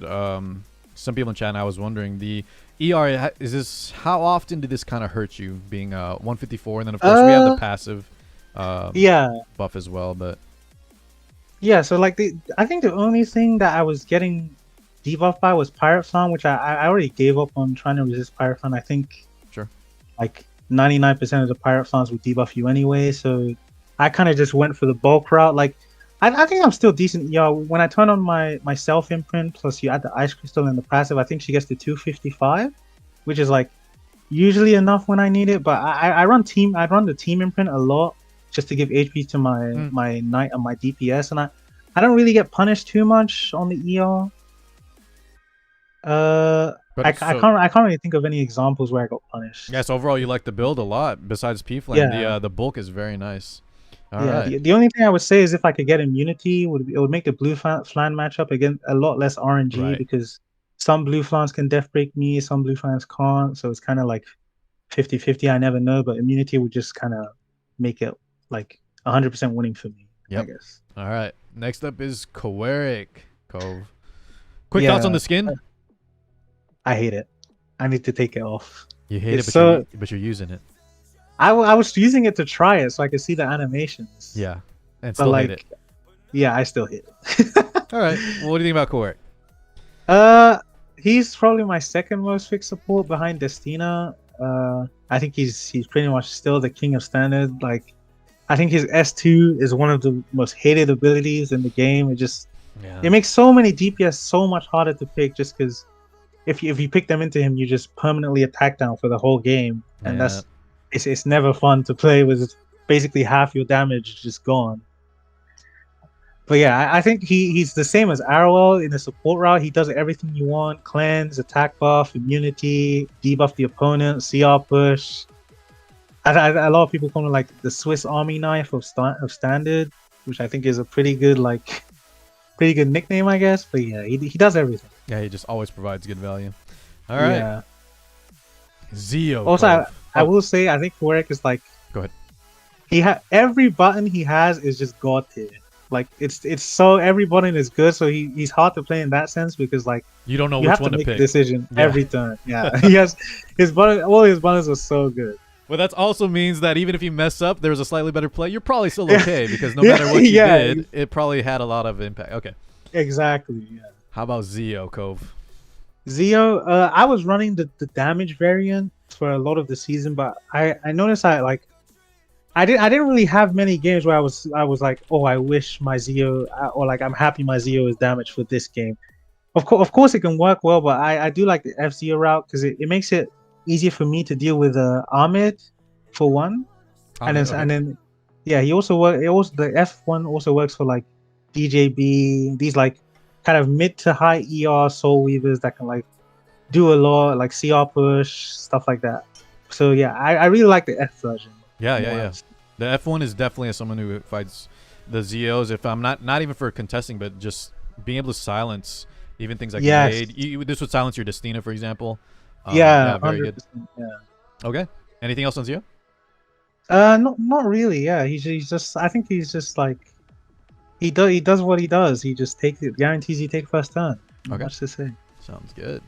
some people in chat now was wondering. The ER, is this, how often did this kind of hurt you, being 154, and then of course we have the passive buff as well, but yeah, so like I think the only thing that I was getting debuffed by was Pirate Farm, which I already gave up on trying to resist Pirate Farm. I think like 99% of the Pirate Farms will debuff you anyway, so I kind of just went for the bulk route. Like I think I'm still decent. Yeah, when I turn on my self imprint, plus you add the ice crystal and the passive, I think she gets to 255, which is like usually enough when I need it. But I run the team imprint a lot just to give HP to my knight and my DPS, and I don't really get punished too much on the ER. I can't really think of any examples where I got punished. Yes, overall you like the build a lot. Besides P-Flame, the bulk is very nice. All right. The only thing I would say is if I could get immunity, it would make the blue flan matchup again a lot less RNG, because some blue flans can death break me, some blue flans can't, so it's kind of like 50-50. I never know, but immunity would just kind of make it like 100% winning for me. I guess. All right. Next up is Kovenv3. Cove. Quick thoughts on the skin? I hate it. I need to take it off. You hate it, but you're using it. I was using it to try it so I could see the animations. Yeah, and still hate it. Yeah, I still hate it. All right. Well, what do you think about Kovenv3? He's probably my second most picked support behind Destina. I think he's pretty much still the king of standard. Like, I think his S2 is one of the most hated abilities in the game. It makes so many DPS so much harder to pick, just because if you pick them into him, you just permanently attack down for the whole game, and it's never fun to play with. Basically half your damage just gone. But yeah, I think he's the same as Arwell in the support route. He does everything you want: cleanse, attack buff, immunity, debuff the opponent, CR push. A lot of people call him like the Swiss Army knife of standard, which I think is a pretty good nickname, I guess. But yeah, he does everything. Yeah, he just always provides good value. All right. Yeah. Zio. Also, I will say, I think Kovenv3 is like... Go ahead. Every button he has is just god tier. Like, it's so... Every button is good, so he's hard to play in that sense, because like... You don't know which one to pick. You have to make a decision every turn. Yeah. He has... all his buttons are so good. Well, that also means that even if you mess up, there was a slightly better play, you're probably still okay, because no matter what you did, it probably had a lot of impact. Okay. Exactly, yeah. How about Zio, Cove? Zio, I was running the damage variant for a lot of the season, but I noticed I didn't really have many games where I was like, oh, I wish my Zio, or like I'm happy my Zio is damaged for this game. Of course it can work well, but I do like the F-Zio route, because it makes it easier for me to deal with Ahmed for one, and then he also the F1 also works for like DJB, these like kind of mid to high ER soul weavers that can like do a lot, like CR push, stuff like that. So yeah, I really like the F version. Yeah, yeah, more yeah. The F1 is definitely someone who fights the Zeos. If I'm not even for contesting, but just being able to silence even things like Yes. Nade. This would silence your Destina, for example. Yeah, Yeah, very good. 100%. Yeah. Okay. Anything else on Zeo? Not really. Yeah, he's just. I think he's just like he does what he does. He just takes it, guarantees you take first turn. Not Okay. much to say. Sounds good.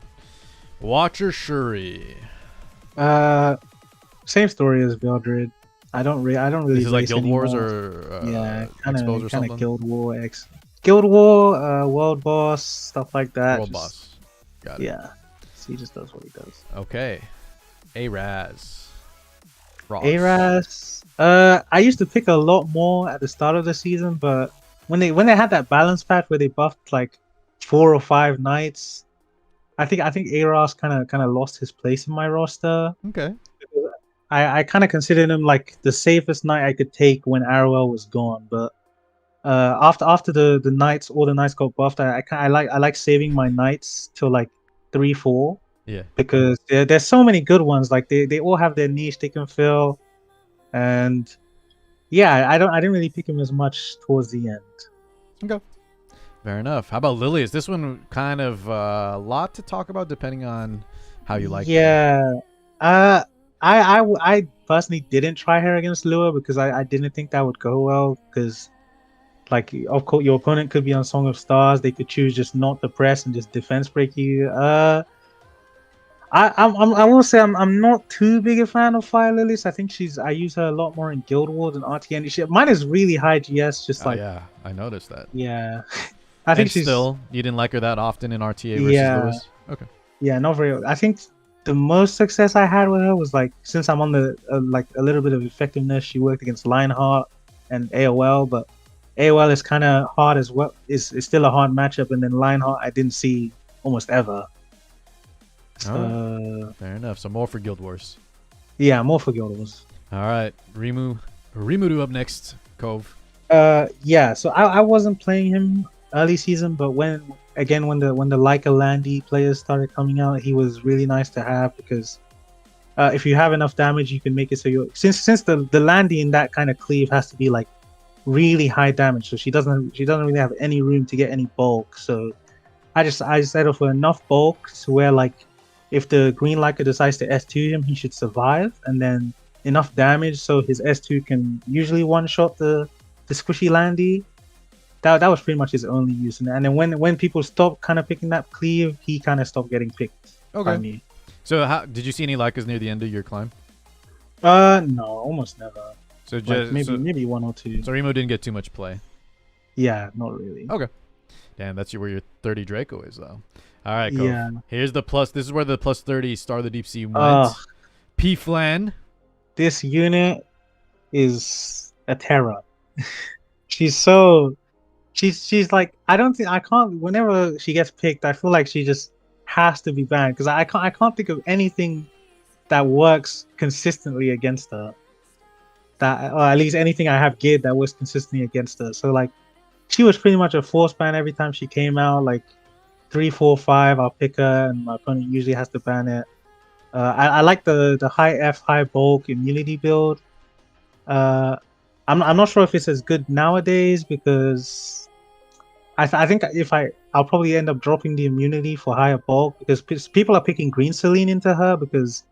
Watcher Shuri. Uh, Same story as Vildred. I don't really This is like race Guild Wars anymore. or Yeah, Expos or kind something? of Guild War, World Boss, stuff like that. World Just, Boss. Got it. yeah, so he just does what he does. Okay. Araz. Ross. Aras, I used to pick a lot more at the start of the season, but when they had that balance patch where they buffed like 4 or 5 knights, I think Aras kind of lost his place in my roster. Okay. I kind of considered him like the safest knight I could take when Arrowell was gone, but after the knights, all the knights got buffed, I like saving my knights till like 3-4 Yeah. because there's so many good ones. Like they all have their niche they can fill, and yeah, I didn't really pick him as much towards the end. Okay. Fair enough. How about Lilius? This one kind of a lot to talk about depending on how you like it. Yeah, I personally didn't try her against Lua because I didn't think that would go well because like of course your opponent could be on Song of Stars. They could choose just not to press and just defense break you. I will say I'm not too big a fan of Fire Lilies. I think I use her a lot more in Guild Wars and RTN. Mine is really high GS, just like yeah, I noticed that. yeah. I think she's still you didn't like her that often in RTA versus Lewis. Okay. Yeah, not very. I think the most success I had with her was like since I'm on the like a little bit of effectiveness. She worked against Lionheart and AOL, but AOL is kind of hard as well. Is still a hard matchup, and then Lionheart I didn't see almost ever. So, fair enough. So more for Guild Wars. Yeah, more for Guild Wars. All right, Rimudu up next. Cove. Yeah. So I wasn't playing him early season, but when the Leica Landy players started coming out, he was really nice to have because if you have enough damage, you can make it so you since the Landy in that kind of cleave has to be like really high damage, so she doesn't really have any room to get any bulk. So I settled for enough bulk to where like if the green Leica decides to S2 him, he should survive, and then enough damage so his S2 can usually one shot the squishy Landy. That was pretty much his only use, and then when people stopped kind of picking that cleave, he kind of stopped getting picked. Okay. By me. So how did you see any Lycas near the end of your climb? No, almost never. So Like just maybe 1 or 2. So Remo didn't get too much play. Yeah, not really. Okay. Damn, that's where your 30 Draco is though. All right, cool. Yeah. Here's the plus. This is where the plus 30 Star of the Deep Sea went. P Flan. This unit is a terror. She's like I can't whenever she gets picked I feel like she just has to be banned because I can't think of anything that works consistently against her, that or at least anything I have geared that works consistently against her. So like she was pretty much a force ban every time she came out, like 3, 4, 5 I'll pick her and my opponent usually has to ban it. I like the high F high bulk immunity build. I'm not sure if it's as good nowadays because I think I'll probably end up dropping the immunity for higher bulk because people are picking Green Celine into her because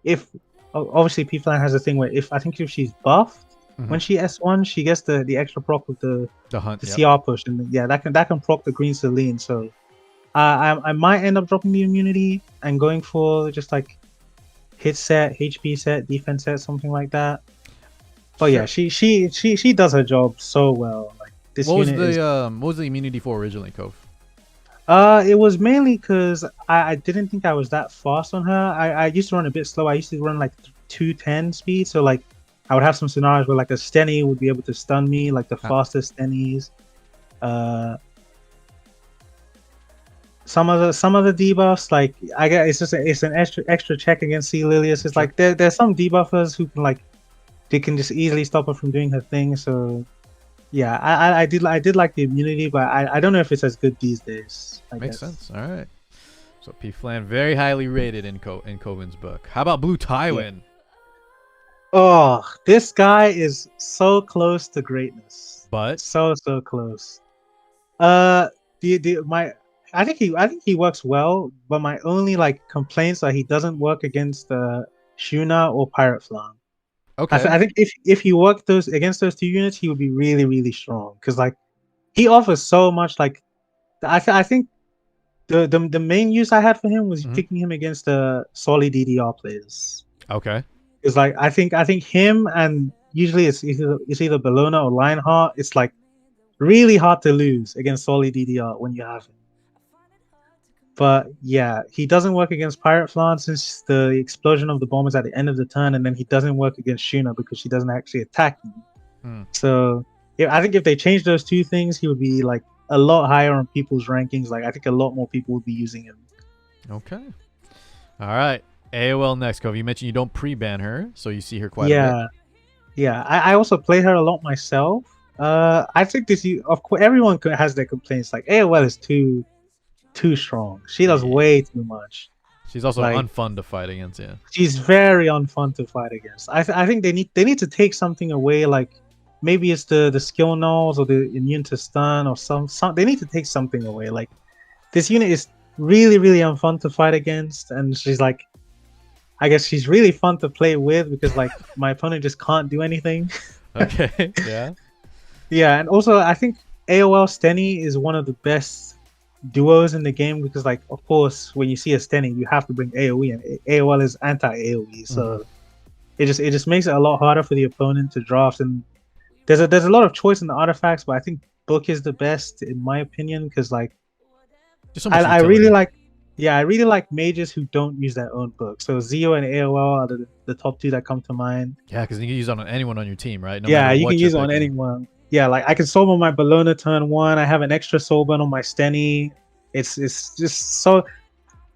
if obviously P-Flan has a thing where if she's buffed when she S1 she gets the extra proc with the hunt, the CR push, and yeah that can proc the Green Celine. So I might end up dropping the immunity and going for just like hit set, HP set, defense set, something like that. But yeah, she does her job so well. Like this what unit was the immunity for originally, Cove? It was mainly because I didn't think I was that fast on her. I used to run a bit slow. I used to run like 210 speed, so like I would have some scenarios where like a Stenny would be able to stun me, like the fastest Stennies. Some of the debuffs, like I get it's an extra check against C Lilius. It's like there's some debuffers who can like they can just easily stop her from doing her thing. So yeah, I did like the immunity, but I don't know if it's as good these days. Makes sense. All right. So P Flan very highly rated in Koven's book. How about Blue Tywin? Oh, this guy is so close to greatness. But So close. Uh, my I think he works well, but my only like complaints are he doesn't work against Shuna or Pirate Flan. okay. I think if he worked those against those two units, he would be really strong because like he offers so much. Like I think the main use I had for him was Mhm. picking him against the solid DDR players. Okay. It's like I think him and usually it's either Bellona or Lionheart. It's like really hard to lose against solid DDR when you have him. But yeah, he doesn't work against Pirate Flan since the explosion of the bomb is at the end of the turn, and then he doesn't work against Shuna because she doesn't actually attack you. Hmm. So yeah, I think if they change those two things, he would be like a lot higher on people's rankings. Like I think a lot more people would be using him. Okay. All right. AOL next, Cove. You mentioned you don't pre-ban her, so you see her quite a bit. Yeah, yeah. I also play her a lot myself. I think of course everyone has their complaints. Like AOL is too strong. She does Yeah. way too much. She's also Like unfun to fight against, yeah. she's very unfun to fight against. I think they need to take something away. Like maybe it's the skill nulls or the immune to stun or some. They need to take something away. Like this unit is really unfun to fight against, and she's like, I guess she's really fun to play with because like my opponent just can't do anything. Okay, yeah. Yeah, and also I think AOL Steny is one of the best duos in the game because like of course when you see a Steny you have to bring AoE and AOL is anti AoE, so it just makes it a lot harder for the opponent to draft. And there's a lot of choice in the artifacts, but I think Book is the best in my opinion because like Just so much I really utility. like, yeah, I really like mages who don't use their own book. So Zio and AOL are the top two that come to mind. Yeah, because you can use it on anyone on your team, right? No Yeah, matter you can what you're use it on picking. anyone. Yeah, like I can soul burn my Bellona turn one. I have an extra soul burn on my Steny. It's just so.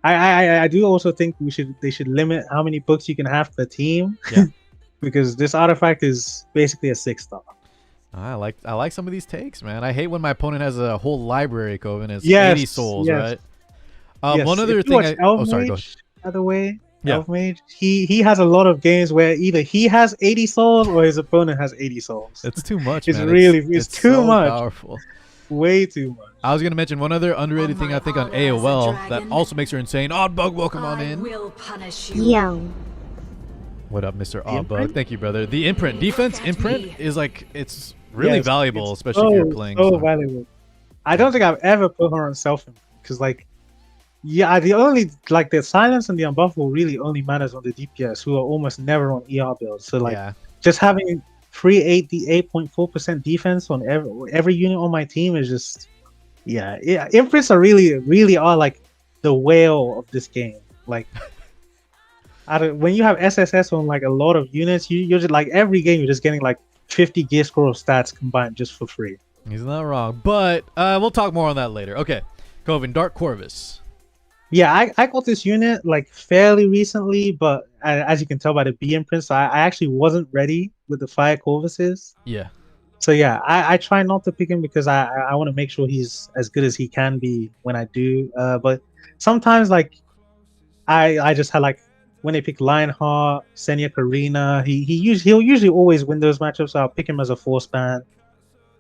I do also think they should limit how many books you can have per team. Yeah. Because this artifact is basically a 6-star. I like some of these takes, man. I hate when my opponent has a whole library, Coven. It's Yes, 80 souls, yes, right? yes. One other If you thing watch Elf oh, sorry, go ahead. Mage, by the way, Yeah. Elf Mage, he has a lot of games where either he has 80 souls or his opponent has 80 souls. It's too much, It's man. really it's too so much, powerful. way too much. I was gonna mention one other underrated thing I think on AOL that also makes her insane. Oddbug, welcome on in. Will punish you. Yo. What up, Mr. Oddbug? Imprint? Thank you, brother. The imprint defense imprint is like it's really Yes, valuable, it's especially if you're playing. so valuable. I don't think I've ever put her on self because like yeah, the only like the silence and the unbuffable really only matters on the DPS who are almost never on ER builds. So like yeah, just having free 8.4% defense on every unit on my team is just yeah. Imprints are really are like the whale of this game. Like when you have SSS on like a lot of units, you're just like every game you're just getting like 50 gear score of stats combined just for free. he's not wrong. But we'll talk more on that later. Okay, Coven, Dark Corvus. Yeah, I got this unit like fairly recently, but as you can tell by the B imprints, I actually wasn't ready with the Fire Corvuses. Yeah, So yeah, I try not to pick him because I want to make sure he's as good as he can be when I do. But sometimes like I just had like when they pick Lionheart, Senya Karina, he'll usually always win those matchups. So I'll pick him as a 4-span.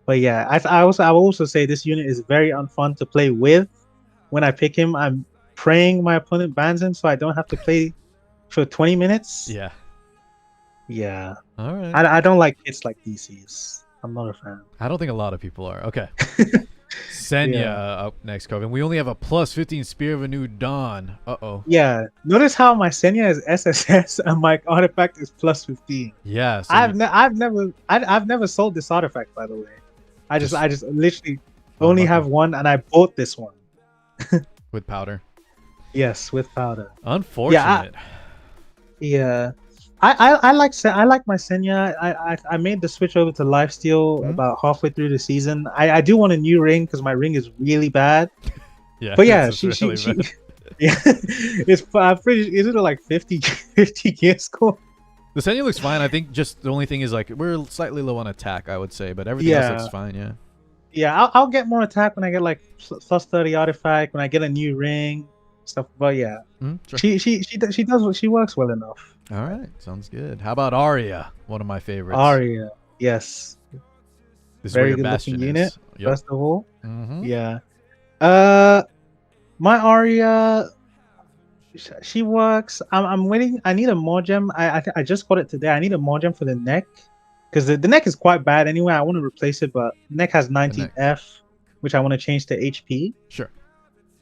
But yeah, I will also say this unit is very unfun to play with. When I pick him, I'm praying my opponent bans him so I don't have to play for 20 minutes. yeah. Yeah. All right. I don't like hits like DCs. I'm not a fan. I don't think a lot of people are. Okay. Senya up next, Coven. We only have a plus 15 Spear of a New Dawn. Uh-oh. Yeah. Notice how my Senya is SSS and my artifact is plus 15. Yeah. So I've never sold this artifact, by the way. I just literally only have one, and I bought this one. with powder. Yes, with powder. Unfortunate. Yeah. I like my Senya. I made the switch over to lifesteal about halfway through the season. I do want a new ring because my ring is really bad. Yeah. But yeah, it's she really bad. yeah, it's pretty. Is it like 50 gear score? The Senya looks fine. I think just the only thing is like we're slightly low on attack, I would say, but everything else looks fine. Yeah. Yeah, I'll get more attack when I get like plus 30 artifact when I get a new ring. stuff. But yeah, Sure. she works well enough. All right, sounds good. How about Arya? One of my favorites. Arya, yes, This is where very your good looking bastion unit. is. Yep. First of all, Mm-hmm. yeah. My Arya, she works. I'm waiting. I need a more gem. I just got it today. I need a more gem for the neck because the neck is quite bad anyway. I want to replace it, but neck has 19F, which I want to change to HP. Sure.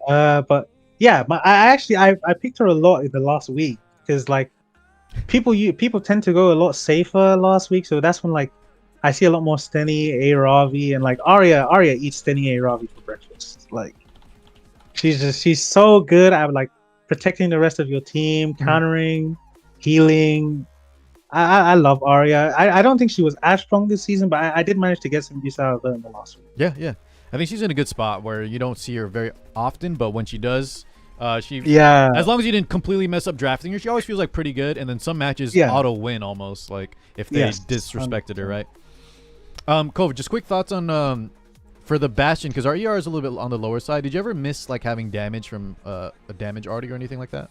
But yeah, I picked her a lot in the last week because like people tend to go a lot safer last week, so that's when like I see a lot more Steny, A-Ravi, and like Arya eats Steny, A-Ravi for breakfast. Like she's so good at like protecting the rest of your team, countering, healing. I love Arya. I don't think she was as strong this season, but I did manage to get some use out of her in the last week. Yeah. I think she's in a good spot where you don't see her very often, but when she does, as long as you didn't completely mess up drafting her, she always feels like pretty good. And then some matches auto win almost, like if they disrespected her, right? Kov, just quick thoughts on for the Bastion, because our ER is a little bit on the lower side. Did you ever miss like having damage from a damage arty or anything like that?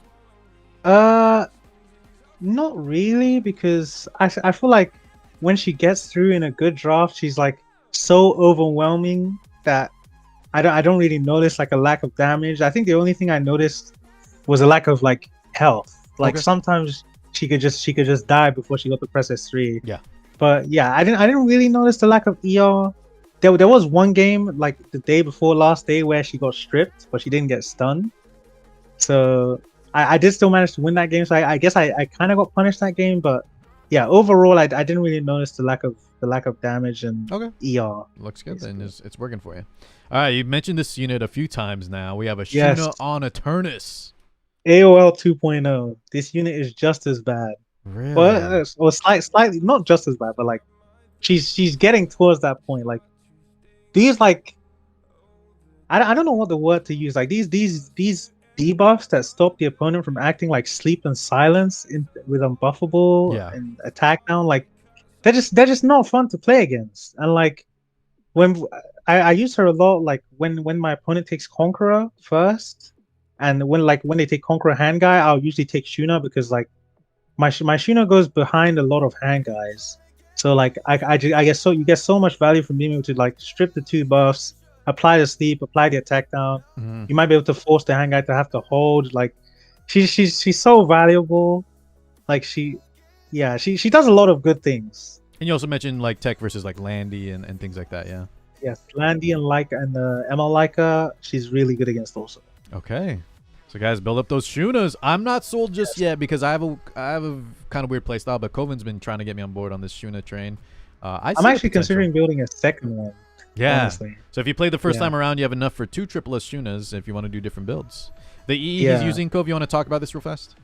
Not really, because I feel like when she gets through in a good draft, she's like so overwhelming that I don't really notice like a lack of damage. I think the only thing I noticed was a lack of like health. Like sometimes she could just die before she got to press S3. Yeah. But yeah, I didn't really notice the lack of ER. There was one game like the day before last day where she got stripped, but she didn't get stunned. So I did still manage to win that game. So I guess I kind of got punished that game. But yeah, overall I didn't really notice the lack of damage and ER. Looks good then. It's working for you. All right, you've mentioned this unit a few times now. We have a Shuna on Eternus. AOL 2.0. This unit is just as bad. Really? Well, or slightly not just as bad, but like she's getting towards that point. Like these like I don't know what the word to use. Like these debuffs that stop the opponent from acting like sleep and silence with unbuffable and attack down, like they're just not fun to play against. And like when I use her a lot, like when my opponent takes Conqueror first, and when they take Conqueror hand guy, I'll usually take Shuna because like my Shuna goes behind a lot of hand guys. So like I guess so you get so much value from being able to like strip the 2 buffs, apply the sleep, apply the attack down. You might be able to force the hand guy to have to hold. Like she's so valuable. Like she does a lot of good things. And you also mentioned like tech versus like Landy and things like that, yeah. Yes, Landy and ML Leica, she's really good against also. Okay. So guys, build up those Shunas. I'm not sold just yet because I have a kind of weird play style, but Koven's been trying to get me on board on this Shuna train. I'm actually considering building a second one. Yeah. Honestly. So if you play the first time around, you have enough for 2 triple S Shunas if you want to do different builds. The EE he's using, Kov, you want to talk about this real fast?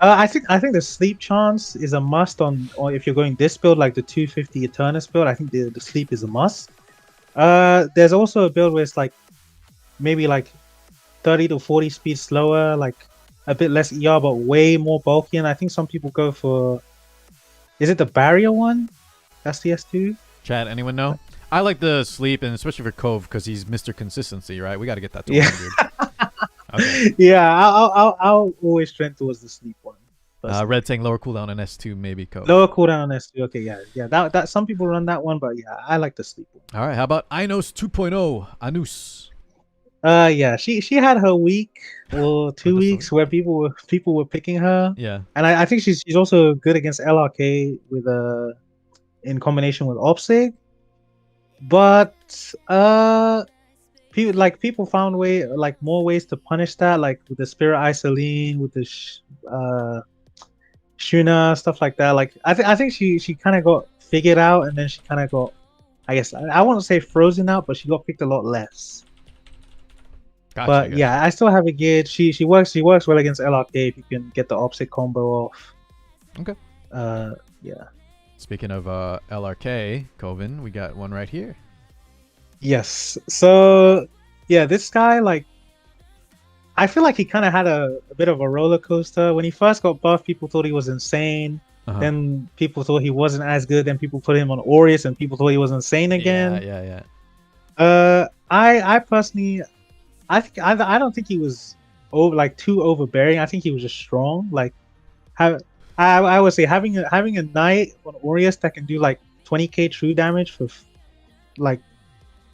I think the sleep chance is a must or if you're going this build, like the 250 Eternus build. I think the sleep is a must. There's also a build where it's like maybe like 30 to 40 speed slower, like a bit less ER but way more bulky. And I think some people go for, is it the barrier one? That's the S2. Chad, anyone know? I like the sleep, and especially for Kov because he's Mr. Consistency, right? We got to get that to 100. Okay. Yeah, I'll always trend towards the sleep one. Red saying lower cooldown on S2, maybe Kov. Lower cooldown on S2. Okay, yeah. That some people run that one, but yeah, I like the sleep one. All right, how about Inos 2.0? Anus. Yeah, she had her week or 2 weeks where people were picking her. Yeah, and I think she's also good against LRK with in combination with Opsig. But people found more ways to punish that, like with the Spirit Isoline, with the Shuna, stuff like that. Like I think she kind of got figured out, and then she kind of got, I guess I won't say frozen out, but she got picked a lot less. Gotcha, but yeah, I still have a geared. She works well against LRK if you can get the Opsig combo off. Okay. Yeah. Speaking of LRK, Koven, we got one right here. Yes. So yeah, this guy, like, I feel like he kind of had a bit of a roller coaster. When he first got buffed, people thought he was insane. Then people thought he wasn't as good. Then people put him on Aureus, and people thought he was insane again. Yeah. I personally, I don't think he was too overbearing. I think he was just strong. Like, have I would say having a knight on Aureus that can do like 20k true damage for like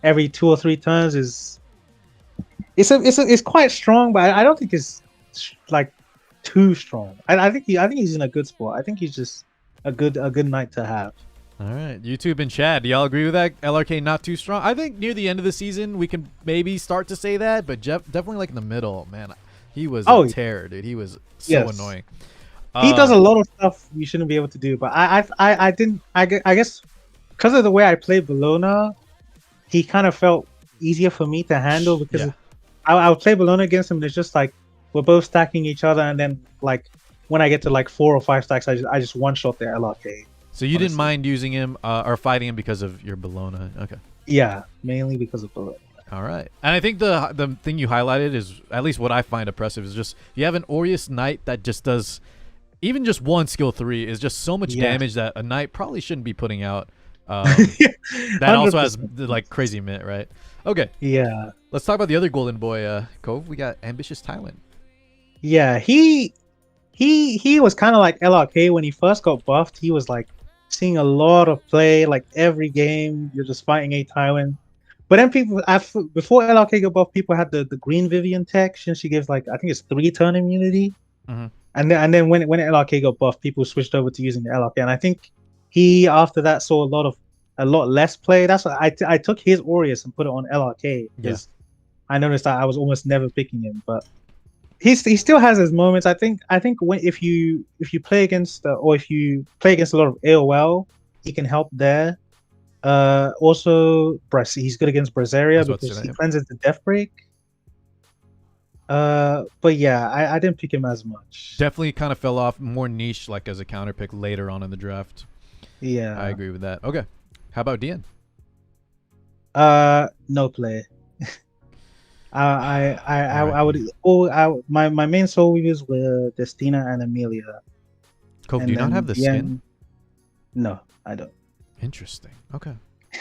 every 2 or 3 turns is it's quite strong, but I don't think it's like too strong. I think he's in a good spot. I think he's just a good knight to have. All right, YouTube and Chad, do y'all agree with that? LRK not too strong? I think near the end of the season we can maybe start to say that, but Jeff definitely like in the middle, man. He was a terror, dude. He was so annoying. He does a lot of stuff you shouldn't be able to do, but I guess because of the way I played Bellona, he kind of felt easier for me to handle because I would play Bellona against him and it's just like we're both stacking each other, and then like when I get to like 4 or 5 stacks, I just one shot the LRK. So you didn't mind using him or fighting him because of your Bellona? Okay. Yeah, mainly because of Bellona. All right. And I think the thing you highlighted is, at least what I find impressive, is just you have an Aureus Knight that just does, even just one skill 3 is just so much damage that a Knight probably shouldn't be putting out. That also has like crazy mint, right? Okay. Yeah. Let's talk about the other golden boy, Cove. We got Ambitious Tyrant. Yeah, he was kind of like LRK when he first got buffed. He was like seeing a lot of play, like every game you're just fighting a Tywin. But then before LRK got buffed, people had the green Vivian tech, and she gives like I think it's 3-turn immunity. Mm-hmm. And then when LRK got buffed, people switched over to using the LRK, and I think he after that saw a lot less play. That's why I took his Aureus and put it on LRK because I noticed that I was almost never picking him, but he still has his moments. I think if you play against or if you play against a lot of AOL, he can help there. Also, he's good against Brazilia because he cleanses the Death Break. But yeah, I didn't pick him as much. Definitely kind of fell off, more niche like as a counter pick later on in the draft. Yeah, I agree with that. Okay, how about Dian? No play. I would my main soul weavers were Destina and Amelia. Cove, do you not have the skin? No, I don't. Interesting. Okay,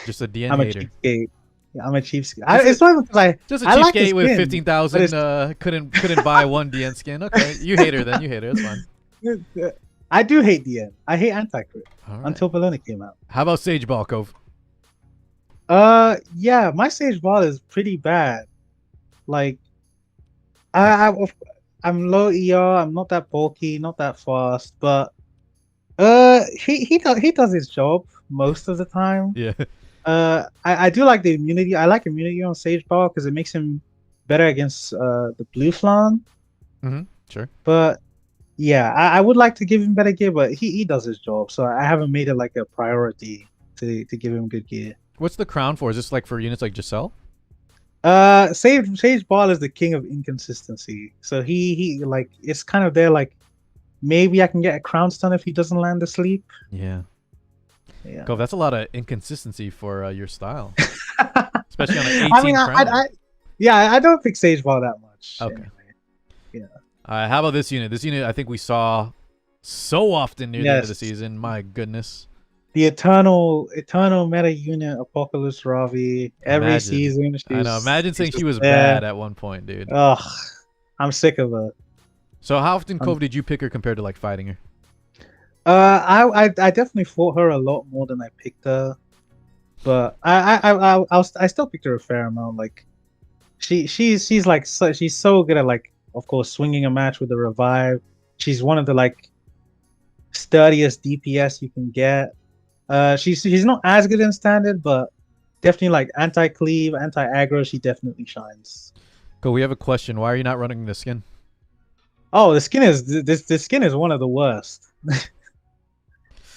just a DN I'm hater. A cheapskate. Yeah, I'm a cheapskate. It's not because just a cheapskate with 15,000. Couldn't buy one DN skin. Okay, you hater then. You hater. That's fine. I do hate DN. I hate anti-crit until Bellona came out. How about Sage Ball, Cove? Yeah, my Sage Ball is pretty bad. Like, I'm low ER. I'm not that bulky, not that fast, but he does his job most of the time. Yeah. I do like the immunity. I like immunity on Sage Ball because it makes him better against the blue flan. Mm-hmm. Sure. But yeah, I would like to give him better gear, but he does his job, so I haven't made it like a priority to give him good gear. What's the crown for? Is this like for units like Giselle? Sage Ball is the king of inconsistency. So he like it's kind of there like maybe I can get a crown stun if he doesn't land asleep. Yeah. Yeah. Cove, that's a lot of inconsistency for your style, especially on an 18 crown. I don't pick Sage Ball that much. Okay. Anyway. Yeah. How about this unit? This unit I think we saw so often near the end of the season. My goodness. The eternal meta unit, Apocalypse Ravi. Every season. I know. Imagine saying she was bad at one point, dude. Ugh. I'm sick of her. So how often, Cove, did you pick her compared to like fighting her? I definitely fought her a lot more than I picked her. But I still picked her a fair amount. Like she's like she's so good at like of course swinging a match with the revive. She's one of the like sturdiest DPS you can get. She's not as good in standard, but definitely like anti-cleave, anti-aggro, she definitely shines. Cool, we have a question. Why are you not running the skin? Oh, the skin is one of the worst.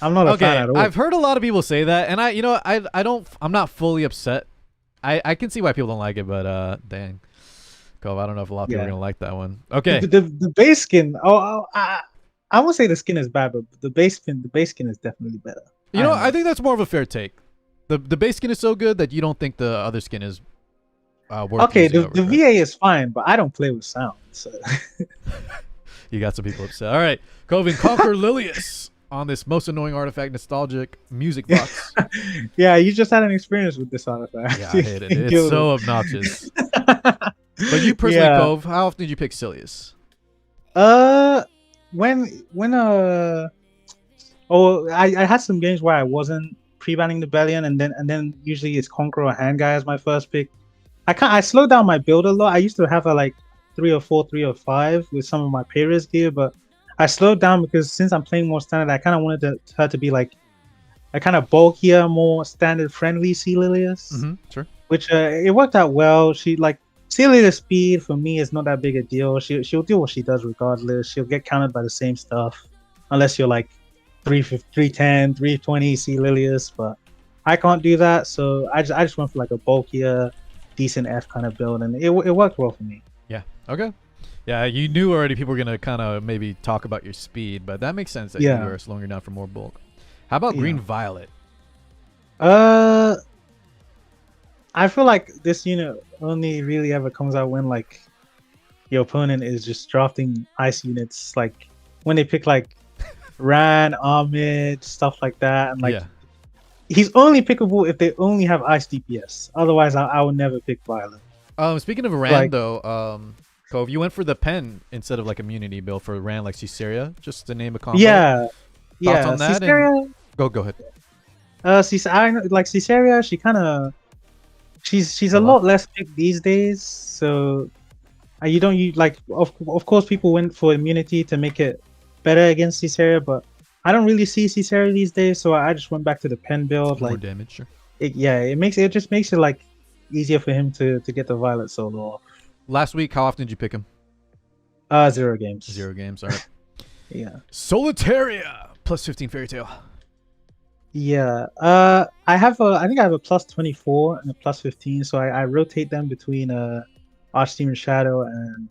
I'm not a fan at all. I've heard a lot of people say that, and I'm not fully upset. I can see why people don't like it, but dang. Cool, I don't know if a lot of people are gonna like that one. Okay. The base skin, I won't say the skin is bad, but the base skin is definitely better. You know, I think that's more of a fair take. The base skin is so good that you don't think the other skin is worth okay, the over, VA is fine, but I don't play with sound. So. You got some people upset. All right, Kovenv3 conquer Lilius on this most annoying artifact nostalgic music box. Yeah, you just had an experience with this artifact. Yeah, I hate it. It's so obnoxious. But you personally, Yeah. Cove, how often did you pick Silius? Uh, when oh, I had some games where I wasn't pre-banning the Bellion, and then usually it's Conqueror or Hand Guy as my first pick. I slowed down my build a lot. I used to have a like 3 or 4, 3 or 5 with some of my Payres gear, but I slowed down because since I'm playing more standard, I kind of wanted her to be like a kind of bulkier, more standard friendly Sea Lilius, Sure. which it worked out well. She like Sea Lilius speed for me is not that big a deal. She'll do what she does regardless. She'll get countered by the same stuff, unless you're like 310, 320 Sea Lilius, but I can't do that. So I just went for like a bulkier, decent F kind of build, and it worked well for me. Yeah. Okay. Yeah, you knew already people were gonna kind of maybe talk about your speed, but that makes sense that you Yeah. were slowing her down for more bulk. How about Yeah. Green Violet? I feel like this unit only really ever comes out when like your opponent is just drafting ice units, like when they pick like Ran, Ahmed, stuff like that, and like Yeah. he's only pickable if they only have ice DPS. Otherwise, I would never pick Violet. Speaking of Rand Like- though, Cove, you went for the pen instead of like immunity build for Rand like Caesarea, just to name a combo. Yeah, yeah. on that? Caesarea, Go ahead. I know, like Caesarea, she kind of she's a lot less picked these days. So you don't use like of course people went for immunity to make it better against Caesarea, but I don't really see Caesarea these days. So I just went back to the pen build. More Like damage, sure. it just makes it like easier for him to get the Violet solo off. Last week, how often did you pick him? 0 games. 0 games. All right. Yeah. Solitaria plus 15 Fairy Tale. Yeah. I think I have a plus 24 and a plus 15, so I rotate them between Archdemon Shadow and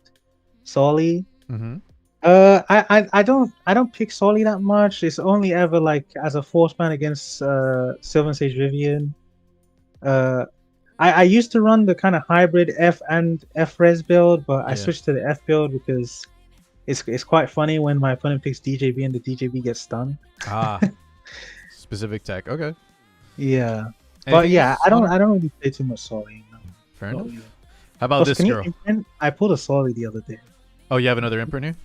Solly. Mm-hmm. I don't pick Solly that much. It's only ever like as a force ban against Sylvan Sage Vivian. I used to run the kind of hybrid F and F res build, but I switched to the F build because it's quite funny when my opponent picks DJB and the DJB gets stunned. Ah. Specific tech. Okay. Yeah. But Anything yeah, else I don't on- really play too much Solly. No. Fair enough. Yeah. How about Also, this can you girl? imprint? I pulled a Solly the other day. Oh, you have another imprint here?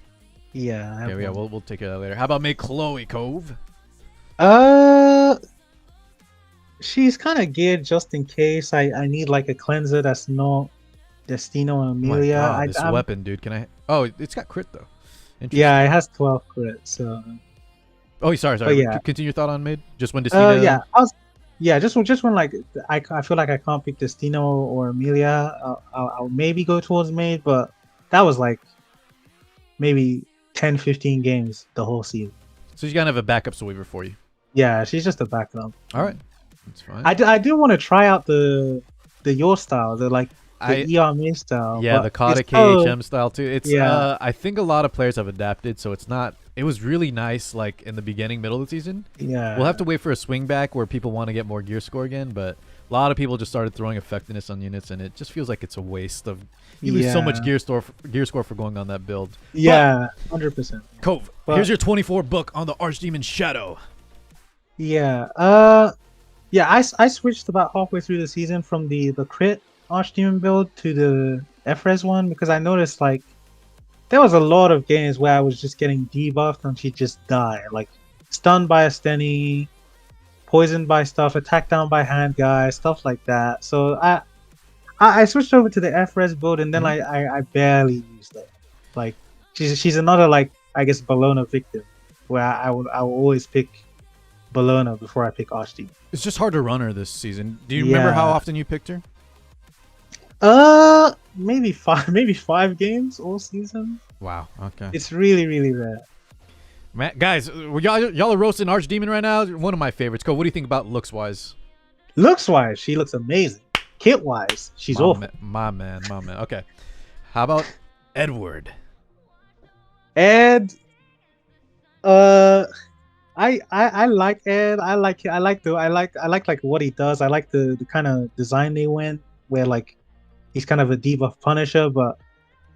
Yeah. I have Okay, yeah, one. we'll take care of that later. How about make Chloe, Cove? She's kind of geared just in case I need like a cleanser that's not Destino and Oh my Amelia. God, this weapon, dude. Can I? Oh, it's got crit though. Interesting. Yeah, it has 12 crit. So Oh, sorry. But yeah. Continue your thought on mid. Just when Destino. yeah, just when like I feel like I can't pick Destino or Amelia, I'll maybe go towards maid, but that was like maybe 10-15 games the whole season. So you gotta have a backup sweeper for you. Yeah, she's just a backup. All right, that's fine. I do want to try out the your style, the ER main style. Yeah, but the Kata it's so- KHM style too. It's Yeah. I think a lot of players have adapted, so it's not. It was really nice, like in the beginning, middle of the season. Yeah, We'll have to wait for a swing back where people want to get more gear score again, but a lot of people just started throwing effectiveness on units, and it just feels like it's a waste of. You lose so much gear score for going on that build. Yeah, 100%. Cove, But- here's your 24 book on the Archdemon Shadow. Yeah. Yeah. I switched about halfway through the season from the crit Archdemon build to the FRES one because I noticed like there was a lot of games where I was just getting debuffed and she'd just die, like stunned by a Stenny, poisoned by stuff, attacked down by hand guy, stuff like that. So I switched over to the FRES build and then I barely used it. Like she's another like I guess Bellona victim where I will always pick Bellona before I pick Archdemon. It's just hard to run her this season. Do you remember how Yeah. often you picked her? Maybe 5 games all season. Wow. Okay. It's really, really rare. Man, guys, y'all are roasting Archdemon right now. One of my favorites. Go. What do you think about looks wise? Looks wise, she looks amazing. Kit wise, she's awful. My man. Okay. How about Edward? Ed, I like Ed. I like like what he does. I like the kind of design they went where like he's kind of a debuff punisher, but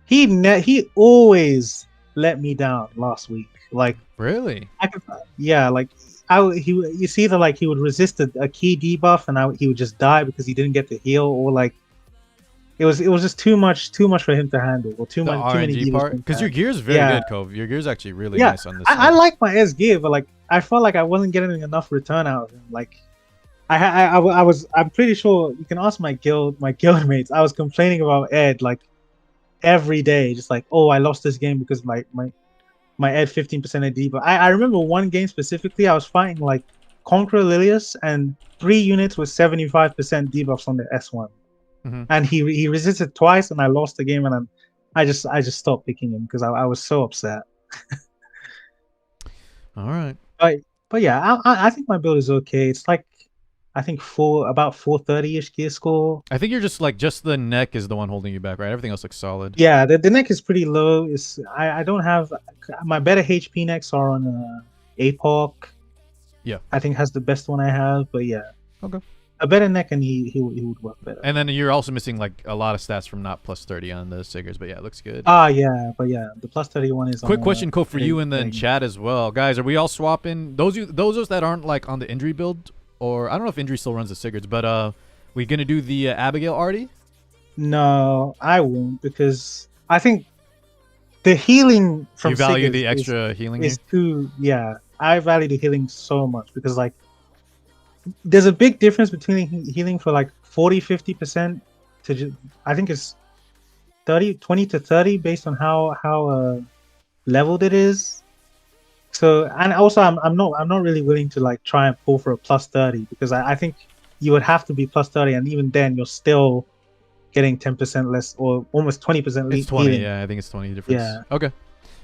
he always let me down last week. Like Really? like it's either like he would resist a key debuff and he would just die because he didn't get the heal, or like it was just too much for him to handle, or The too many RNG divas for part, him to because your handle. gear is very Yeah, good, Cove. Your gear is actually really yeah. nice on this I side. like my S gear, but like I felt like I wasn't getting enough return out of him. Like I'm pretty sure you can ask my guild mates. I was complaining about Ed like every day, just like, oh, I lost this game because my Ed 15% AD. But I remember one game specifically, I was fighting like Conqueror Lilius and 3 units with 75% debuffs on the S1, Hmm. and he resisted twice, and I lost the game, and I just stopped picking him because I was so upset. All right. But but yeah, I think my build is okay. It's like I think about 430-ish gear score. I think you're just the neck is the one holding you back, right? Everything else looks solid. Yeah, the neck is pretty low. I don't have my better HP necks are on APOC. Yeah. I think has the best one I have, but yeah, Okay. a better neck and he would work better. And then you're also missing like a lot of stats from not plus 30 on the Siggers, but yeah, it looks good. Ah, yeah, but yeah, the plus 31 is Quick on question, Cole, for you in the getting- chat as well, guys. Are we all swapping those of us that aren't like on the injury build, or I don't know if injury still runs the Sigurds, but we gonna do the Abigail Artie? No, I won't because I think the healing from You value Sigurd the extra healing is here? too. Yeah, I value the healing so much because like there's a big difference between healing for like 40-50% to I think it's 20 to 30 based on how leveled it is. So, and also I'm not really willing to like try and pull for a plus 30 because I think you would have to be plus 30, and even then you're still getting 10% less or almost 20% It's 20, healing. yeah, I think it's 20 difference. Yeah. Okay.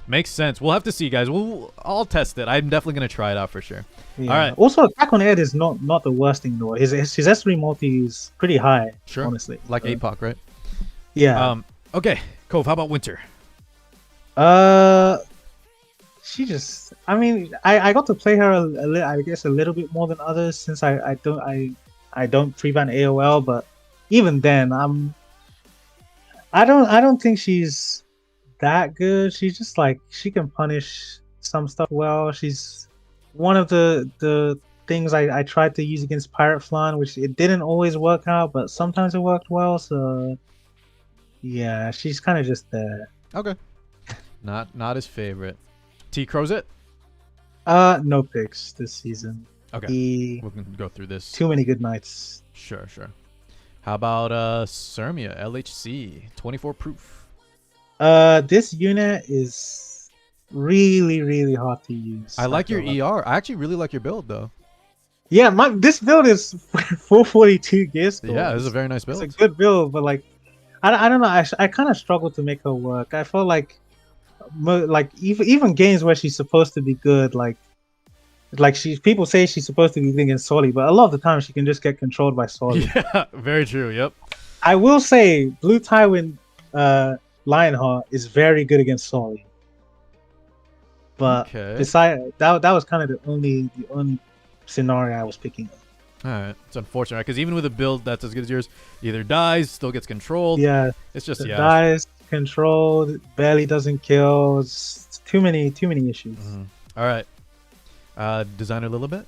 Makes sense. We'll have to see, guys. I'll test it. I'm definitely gonna try it out for sure. Yeah. All right. Also, attack on Ed is not the worst thing in the world. His S3 multi is pretty high. Sure. Honestly. Like So, APOC, right? Yeah. Okay. Cove, how about Winter? She just. I mean, I got to play her I guess a little bit more than others since I don't pre-ban AOL, but even then I don't think she's that good. She's just like she can punish some stuff well. She's one of the things I tried to use against Pirate Flan, which it didn't always work out, but sometimes it worked well. So yeah, she's kind of just there. Okay. Not his favorite. T Crozet? No picks this season. Okay. We can go through this. too many good nights. Sure. How about Sermia LHC 24 proof? This unit is really hard to use. I like your feel ER. I actually really like your build though. Yeah, this build is 442 gear score. Yeah, this is a very nice build. It's a good build, but like, I don't know. I kind of struggle to make her work. I feel like even games where she's supposed to be good, like people say she's supposed to be good against Soli, but a lot of the time she can just get controlled by Soli. Yeah, very true. Yep. I will say Blue Tywin Lionheart is very good against Soli. But Okay. besides that was kind of the only scenario I was picking up. All right. It's unfortunate because even with a build that's as good as yours, either dies, still gets controlled. Yeah, It's just dies, controlled, barely doesn't kill. It's too many issues. Mhm. All right. Designer Lilibet?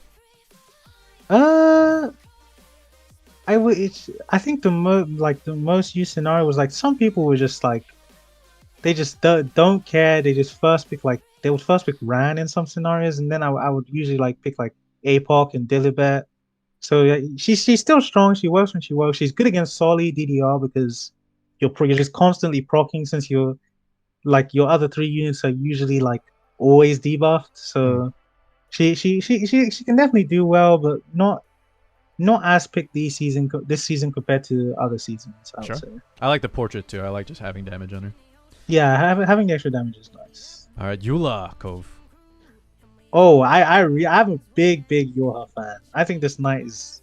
I think the most used scenario was like some people were just like they just don't care. They just first pick they would first pick Ran in some scenarios, and then I would usually pick APOC and Dilibet. So yeah, she's still strong. She works when she works. She's good against Soli DDR because you're just constantly procking since your other 3 units are usually always debuffed. So she can definitely do well, but not as picked this season compared to other seasons. I would say. I like the portrait too. I like just having damage on her. Yeah, having the extra damage is nice. All right, Eula Cove. Oh, I'm a big Yoha fan. I think this knight is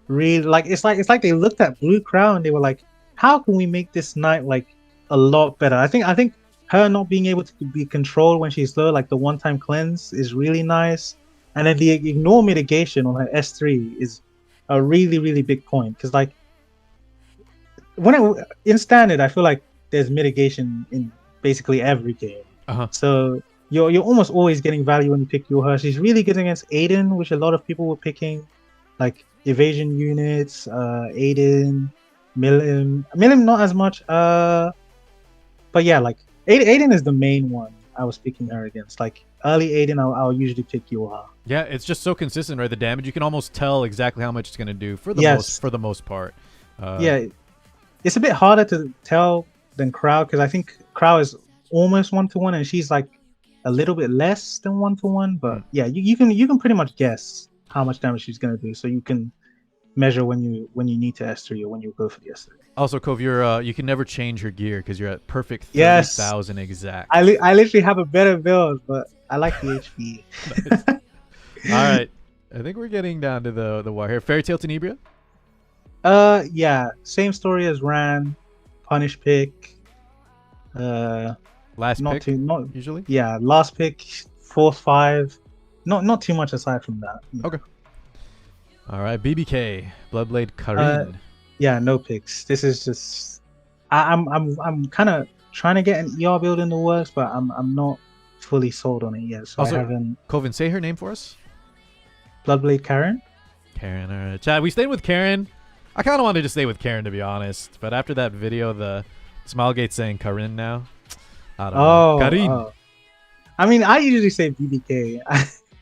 really it's like they looked at Blue Crown and they were like, how can we make this knight a lot better? I think her not being able to be controlled when she's low, the one-time cleanse, is really nice. And then the ignore mitigation on her S3 is a really big point because in standard, I feel like there's mitigation in basically every game. So you're almost always getting value when you pick Yoha. She's really good against Aiden, which a lot of people were picking, evasion units, Aiden. Milim not as much. But yeah, like Aiden is the main one I was picking her against. Like early Aiden, I'll usually pick Yuha. Yeah, it's just so consistent, right? The damage, you can almost tell exactly how much it's gonna do for the most part. Yeah, it's a bit harder to tell than Crow because I think Crow is almost 1-to-1 and she's like a little bit less than 1-to-1. But yeah, you can pretty much guess how much damage she's gonna do, so you can measure when you need to S3 or when you go for the S3. Also, Cove, you can never change your gear because you're at perfect 30,000 exact. I literally have a better build, but I like the HP. All right, I think we're getting down to the wire here. Fairy Tail Tenebria? Yeah, same story as Ran, punish pick. Last not pick, too, not usually. Yeah, last pick, 4-5. Not too much aside from that. Okay. All right, BBK, Bloodblade Karin. Yeah, no picks. This is just I'm kind of trying to get an ER build in the works, but I'm not fully sold on it yet. So also, I haven't. Koven, say her name for us. Bloodblade Karen. Karen, all right. Chad, we stayed with Karen. I kind of wanted to stay with Karen, to be honest, but after that video, the Smilegate saying Karin now. I don't know. Karin. Oh. I mean, I usually say BBK.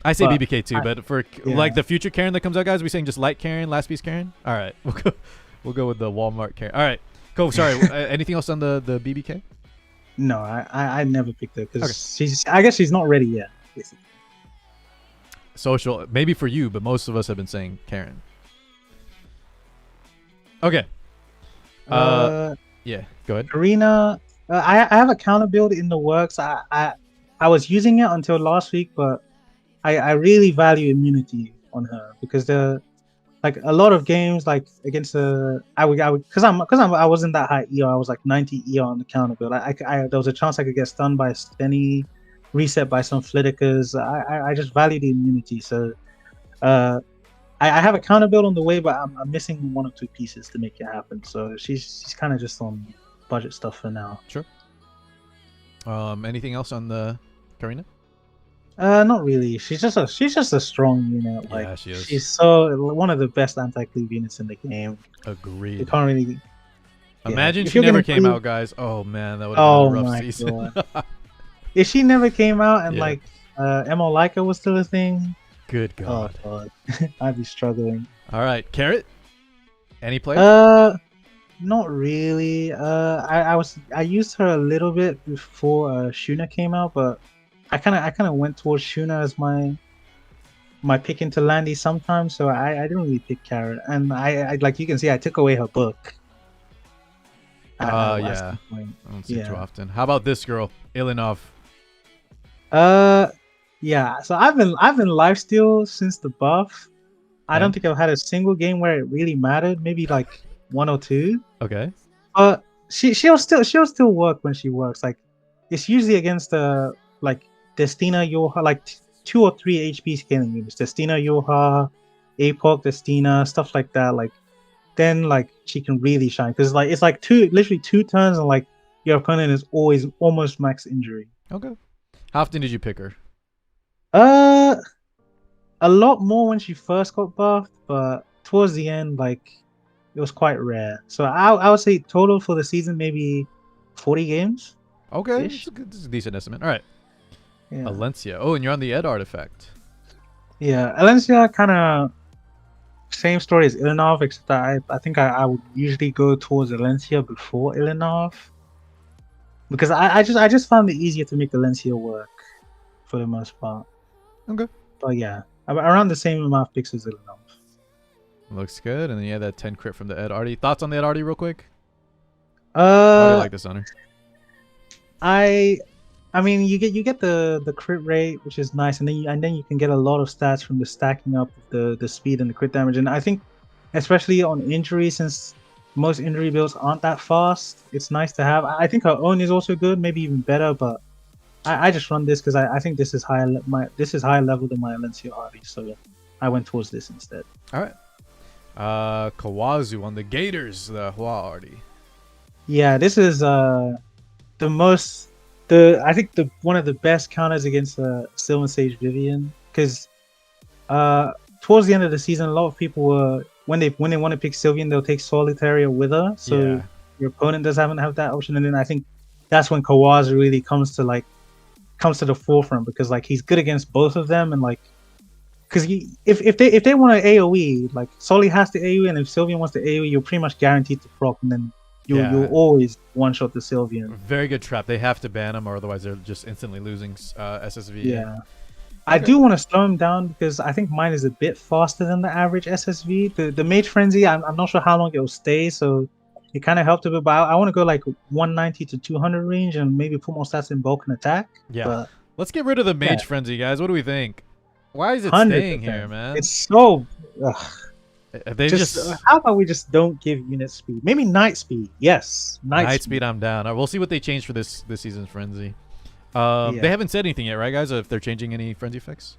I say BBK too, but for like the future Karen that comes out, guys, we saying just light Karen, last piece Karen. All right, we'll go with the Walmart Karen. All right, cool. Sorry, anything else on the BBK? No, I never picked her because I guess she's not ready yet. Basically. Social, maybe for you, but most of us have been saying Karen. Okay. Yeah, go ahead. Karina, I have a counter build in the works. I was using it until last week, but I really value immunity on her because like a lot of games like against I wasn't that high ER. I was like 90 ER on the counter build. There was a chance I could get stunned by Stenny, reset by some Fliticers. I just value the immunity. So I have a counter build on the way, but I'm missing 1 or 2 pieces to make it happen. So she's kind of just on budget stuff for now. Sure. Anything else on the Karina? Not really. She's just a strong unit. Like yeah, she is. She's so one of the best anti-cleave units in the game. Agreed. You can't really. Imagine she never came out, guys. Oh man, that would have been a rough season. If she never came out and like MO Leica was still a thing. Good God. Oh God, I'd be struggling. All right, Carrot. Any player? Not really. I used her a little bit before Shuna came out, but I kind of went towards Shuna as my pick into Landy sometimes, so I didn't really pick Carrot, and I like you can see I took away her book. Yeah. I don't see it too often. How about this girl, Ilinov? Yeah. So I've been lifesteal since the buff. I don't think I've had a single game where it really mattered. Maybe like 1 or 2. Okay. She'll still work when she works. Like it's usually against like Destina Yoha, like 2 or 3 HP scaling units. Destina Yoha, Apoc, Destina, stuff like that. Like then like she can really shine because like it's like literally 2 turns and like your opponent is always almost max injury. Okay. How often did you pick her? A lot more when she first got buffed, but towards the end, like it was quite rare. So I would say total for the season maybe 40 games. Okay, this is a decent estimate. All right. Yeah. Alencia. Oh, and you're on the Ed artifact. Yeah, Alencia kind of same story as Ilinov, except that I think I would usually go towards Alencia before Ilinov because I just found it easier to make Alencia work for the most part. Okay. But yeah, around the same amount of picks as Ilinov. Looks good, and then you had that 10 crit from the Ed Artie. Thoughts on the Ed Artie, real quick? How do you like this on her? I mean, you get the crit rate, which is nice, and then you can get a lot of stats from the stacking up the speed and the crit damage. And I think, especially on injury, since most injury builds aren't that fast, it's nice to have. I think her own is also good, maybe even better, but I just run this because I think this is higher level than my Alencia Artie, so I went towards this instead. All right. Kawazu on the Gators, the Hua Artie. Yeah, this is I think one of the best counters against Sylvan Sage Vivian because towards the end of the season, a lot of people were when they want to pick Sylvian, they'll take Solitaria with her, so Yeah. your opponent doesn't have that option. And then I think that's when Kawaz really comes to the forefront, because like he's good against both of them, and like because if they want to AOE, like Soli has to AOE, and if Sylvian wants to AOE, you're pretty much guaranteed to proc, and then you'll always one shot the Sylvian. Very good trap. They have to ban him, or otherwise they're just instantly losing SSV. Yeah. I do want to slow him down because I think mine is a bit faster than the average SSV. The Mage Frenzy, I'm not sure how long it'll stay, so it kind of helped a bit. But I want to go like 190 to 200 range and maybe put more stats in bulk and attack. Yeah. But, let's get rid of the Mage Frenzy, guys. What do we think? Why is it staying here, man? It's so... They just how about we just don't give unit speed? Maybe night speed. Yes, night speed. I'm down. We'll see what they change for this season's Frenzy. They haven't said anything yet, right, guys? If they're changing any Frenzy effects?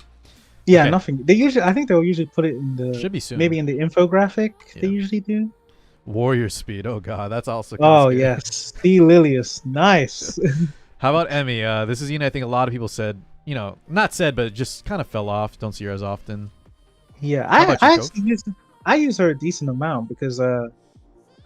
Yeah, okay. Nothing. I think they'll usually put it in the... Should be soon. Maybe in the infographic. Yeah. They usually do. Warrior speed. Oh god, that's also. Oh yes, see Lilius, nice. How about Emmy? This is I think a lot of people said, not said, but it just kind of fell off. Don't see her as often. Yeah, I use her a decent amount because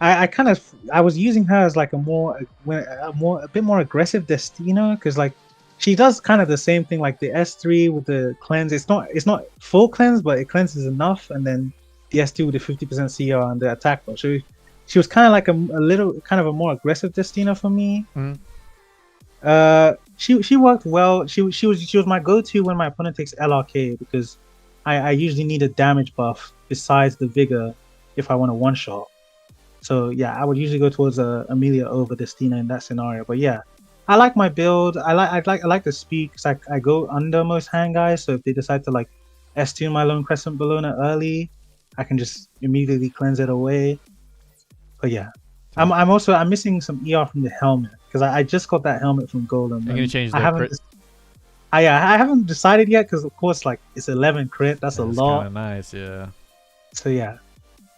I was using her as like a bit more aggressive Destina, because like she does kind of the same thing like the S3 with the cleanse. It's not full cleanse, but it cleanses enough, and then the S2 with the 50% CR and the attack buff. So she was kind of like a little kind of a more aggressive Destina for me. She worked well. She was my go-to when my opponent takes LRK, because I usually need a damage buff besides the vigor if I want a one shot. So yeah, I would usually go towards Amelia over Destina in that scenario. But yeah, I like my build. I like the speed, because I go under most hand guys. So if they decide to like S2 my lone Crescent Bellona early, I can just immediately cleanse it away. But yeah, I'm missing some ER from the helmet, because I just got that helmet from Golem. You're gonna change the I haven't decided yet, because of course like it's 11 crit. That's a lot. Kind of nice, yeah. So yeah,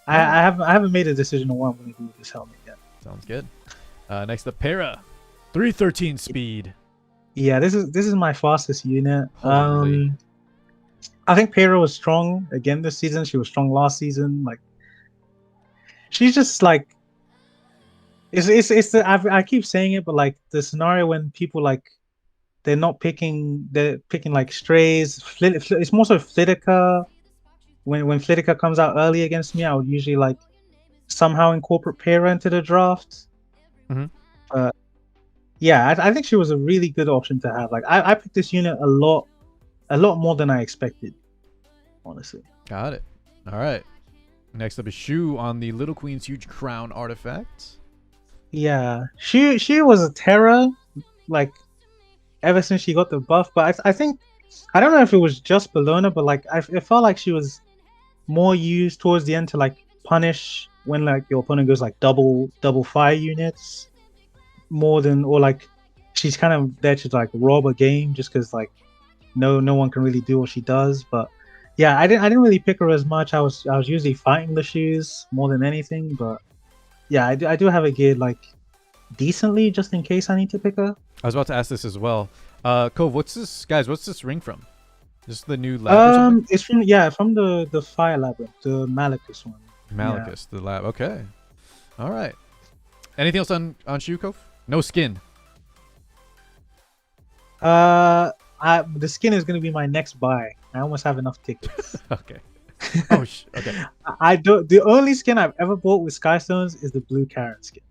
I haven't made a decision on what I'm gonna do with this helmet yet. Sounds good. Next up, Para, 313 speed. Yeah, this is my fastest unit. Holy. I think Para was strong again this season. She was strong last season. Like, she's just like, I keep saying it, but like the scenario when people like they're picking like strays. It's more so Flitica. When Flitica comes out early against me, I would usually like somehow incorporate Para into the draft. Yeah, I think she was a really good option to have. Like I picked this unit a lot more than I expected, honestly. Got it. All right. Next up is Shu on the Little Queen's Huge Crown artifact. Yeah, she was a terror, like ever since she got the buff. But I think I don't know if it was just Bellona, but like it felt like she was more used towards the end to like punish when like your opponent goes like double fire units, more than, or like she's kind of there to like rob a game just because like no one can really do what she does. But yeah, I didn't really pick her as much. I was usually fighting the shoes more than anything. But yeah, I do have it geared like decently just in case I need to pick her. I was about to ask this as well. Cove, what's this ring from? Just the new lab or something? It's from the Fire Labyrinth, the Malachus one. Malachus, the lab. Okay. All right. Anything else on Shu, Cove? No skin. The skin is gonna be my next buy. I almost have enough tickets. Okay. Oh, okay. The only skin I've ever bought with Skystones is the blue Karen skin.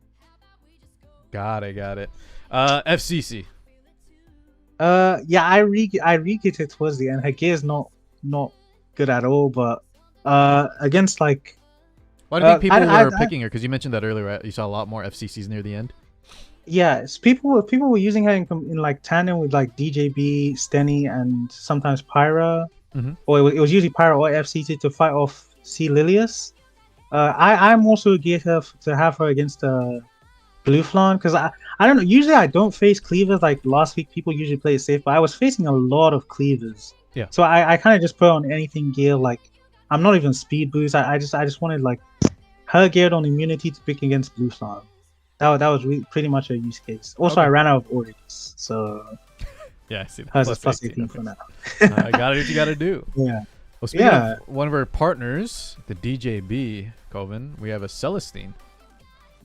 Got it. FCC. Yeah, I re-get it towards the end. Her gear is not good at all, but against like. Why do you think people were picking her? Because you mentioned that earlier, right? You saw a lot more FCCs near the end. Yeah, people were using her in like tandem with like DJB, Steny, and sometimes Pyra. Or it was usually Pyra or FCC to fight off C Lilius. I'm also geared to have her against Blue Flan, because I don't know. Usually I don't face cleavers like last week. People usually play it safe, but I was facing a lot of cleavers. Yeah. So I kind of just put on anything gear. Like I'm not even speed boost. I just wanted like her geared on immunity to pick against Blue Flan. That was pretty much a use case. Also, okay. I ran out of orders, so yeah, I see that. Hers is plus 18 for now. I got it. What you got to do. Yeah. Well, speaking Yeah, of one of our partners, the DJB, Koven, we have a Celestine.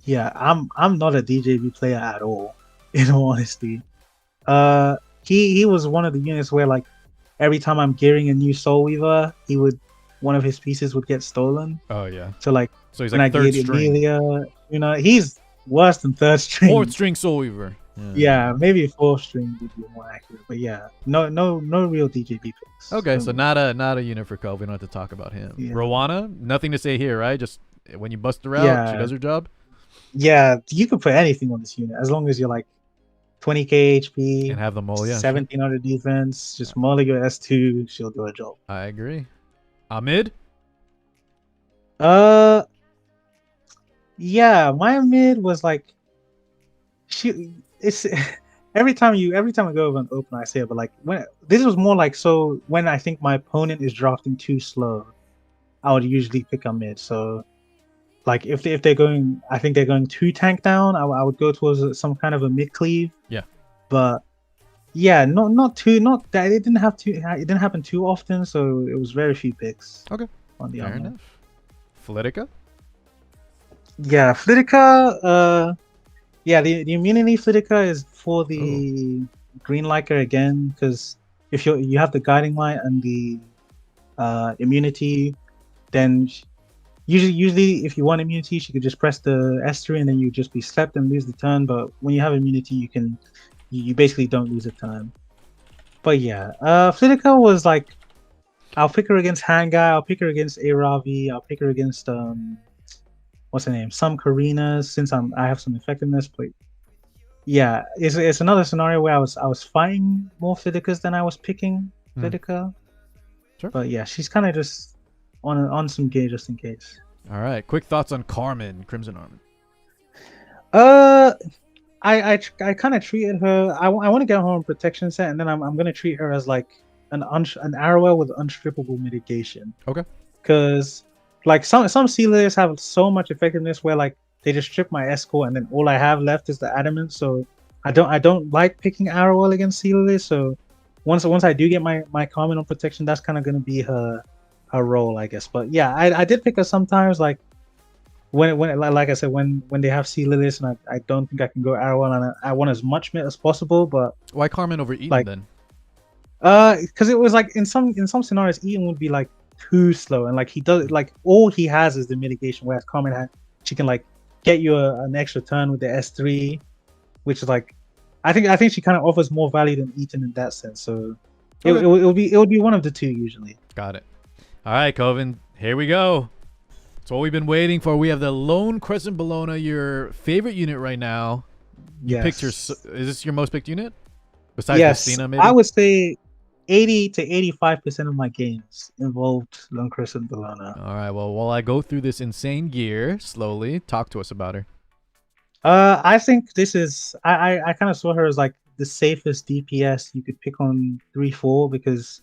yeah. I'm not a DJB player at all, in all honesty. Uh, he was one of the units where like every time I'm gearing a new Soul Weaver, one of his pieces would get stolen. Oh, yeah. So like So he's when like I third geared string. Emilia, he's worse than third Fourth string. string Soul Weaver. Yeah, maybe fourth string would be more accurate. But yeah, no real DJB picks. Okay, for so me. not a unit for Cove. We don't have to talk about him. Yeah. Rowana, nothing to say here, right? Just when you bust her out, she Yeah, does her job. yeah. You can put anything on this unit as long as you're like 20k And HP, have them all, yeah. Sure. 1700 defense. Just molly your S2, she'll do her job. I agree. Amid? Uh, yeah. My mid was like it's every time I go over an open I say it, but like when this was more like so when I think my opponent is drafting too slow, I would usually pick a mid. So like if they're going, I think they're going too tank down, I would go towards some kind of a mid cleave. Yeah. But yeah, not too, not that it didn't happen too often, so it was very few picks. Okay. On the Fair other. enough. Flitica? Yeah, Flitica. Yeah, the immunity Flitica is for the green liker again, because if you have the guiding light and the immunity, then usually if you want immunity, she could just press the S3 and then you just be slept and lose the turn. But when you have immunity, you basically don't lose a turn. But yeah, Flitica was like, I'll pick her against Hangai, I'll pick her against Aravi, I'll pick her against what's her name? Some Karinas, since I have some effectiveness, but yeah, it's another scenario where I was fighting more Fliticas than I was picking Flitica. Sure. But yeah, she's kind of just on some gear just in case. All right. Quick thoughts on Carmen, Crimson Armor. I kind of treated her. I want to get her on protection set, and then I'm gonna treat her as like an Arrowell with unstrippable mitigation. Okay. Because like some sealers have so much effectiveness where like they just strip my escort and then all I have left is the adamant. So I don't like picking Arrowell against sealers. So once I do get my Carmen on protection, that's kind of gonna be her role, I guess. But yeah, I did pick her sometimes like when like I said when they have sealers and I don't think I can go Arrowell and I want as much mit as possible. But why Carmen over Eaton like, then? Because it was like in some scenarios Eaton would be like too slow and like he does like all he has is the mitigation, whereas Carmen she can like get you an extra turn with the S3, which is like I think she kind of offers more value than Eaton in that sense. So Okay. it would be one of the two usually. Got it. All right, Koven, here we go. It's what we've been waiting for. We have the lone Crescent Bellona, your favorite unit right now. You picked your. Is this your most picked unit? Besides Destina, maybe? I would say 80 to 85% of my games involved lone Crescent Bellona. All right. Well, while I go through this insane gear slowly, talk to us about her. I think this is. I kind of saw her as like the safest DPS you could pick on 3-4 because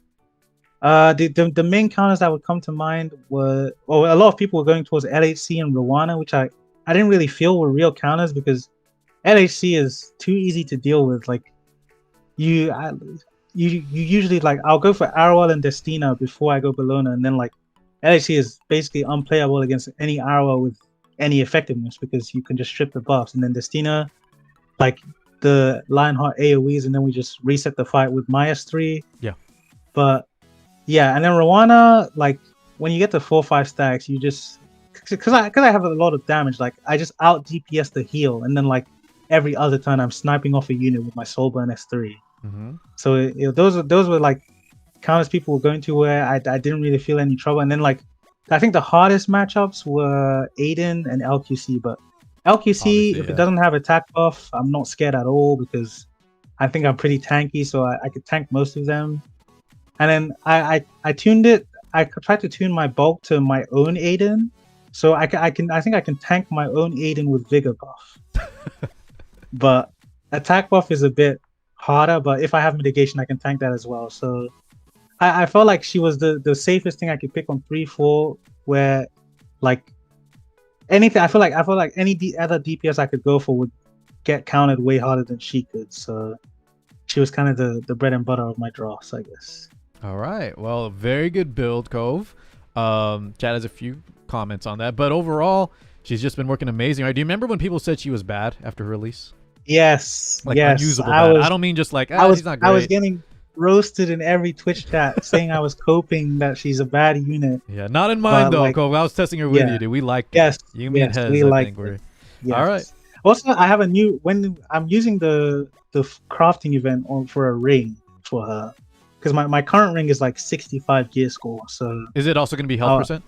the main counters that would come to mind were, well, a lot of people were going towards LHC and Rowana, which I didn't really feel were real counters because LHC is too easy to deal with. Like you usually like I'll go for Arrowell and Destina before I go Bellona, and then like LHC is basically unplayable against any Arrowell with any effectiveness because you can just strip the buffs, and then Destina, like the Lionheart AoEs, and then we just reset the fight with Maya's 3. Yeah. But yeah, and then Rowana, like when you get to 4-5 stacks, you just because I have a lot of damage, like I just out DPS the heal, and then like every other turn I'm sniping off a unit with my Soulburn S3. Mm-hmm. So those were like counters people were going to where I didn't really feel any trouble. And then like I think the hardest matchups were Aiden and LQC, but LQC Obviously, if it doesn't have attack buff, I'm not scared at all because I think I'm pretty tanky, so I could tank most of them. And then I tuned it. I tried to tune my bulk to my own Aiden, so I think I can tank my own Aiden with Vigor buff. But attack buff is a bit harder. But if I have mitigation, I can tank that as well. So I felt like she was the safest thing I could pick on 3-4. Where like anything, I feel like any other DPS I could go for would get counted way harder than she could. So she was kind of the bread and butter of my drafts, I guess. All right. Well, very good build, Cove. Chad has a few comments on that, but overall, she's just been working amazing. Right? Do you remember when people said she was bad after her release? Yes, Like yes. unusable bad. I don't mean just like she's not I was great. getting roasted in every Twitch chat saying I was coping that she's a bad unit. Yeah, not in mine But though, like, Cove. I was testing her with yeah, you, dude. We liked her. yes, You, me, and yes, Hez, we I like think it. we're all right. Yes. Also, I have a new when I'm using the crafting event on for a ring for her because my current ring is like 65 gear score. So Is it also going to be health I'll, percent?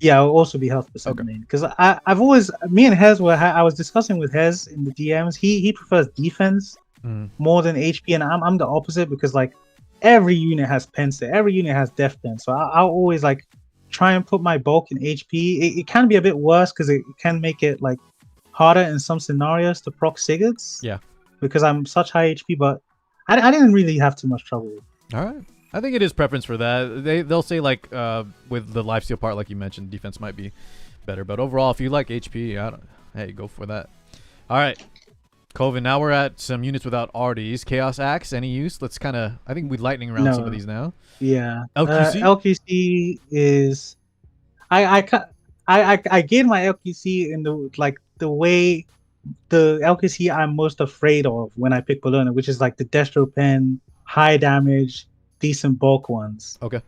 yeah, I'll also be health percent Okay. main because I've always me and Hez were I was discussing with Hez in the DMs. He prefers defense more than HP, and I'm the opposite because like every unit has pen set, every unit has def pen. So I'll always like try and put my bulk in HP. It can be a bit worse because it can make it like harder in some scenarios to proc Sigurds. Yeah. Because I'm such high HP, but I didn't really have too much trouble. All right. I think it is preference for that. They'll say like with the lifesteal part, like you mentioned, defense might be better, but overall, if you like HP, hey, go for that. All right, Koven. Now we're at some units without RDs. Chaos Axe, any use? Let's kind of. I think we're lightning around some of these now. Yeah. LQC. LQC is. I gained my LQC in the way the LQC I'm most afraid of when I pick Bellona, which is like the Destro Pen, high damage, decent bulk ones. Okay.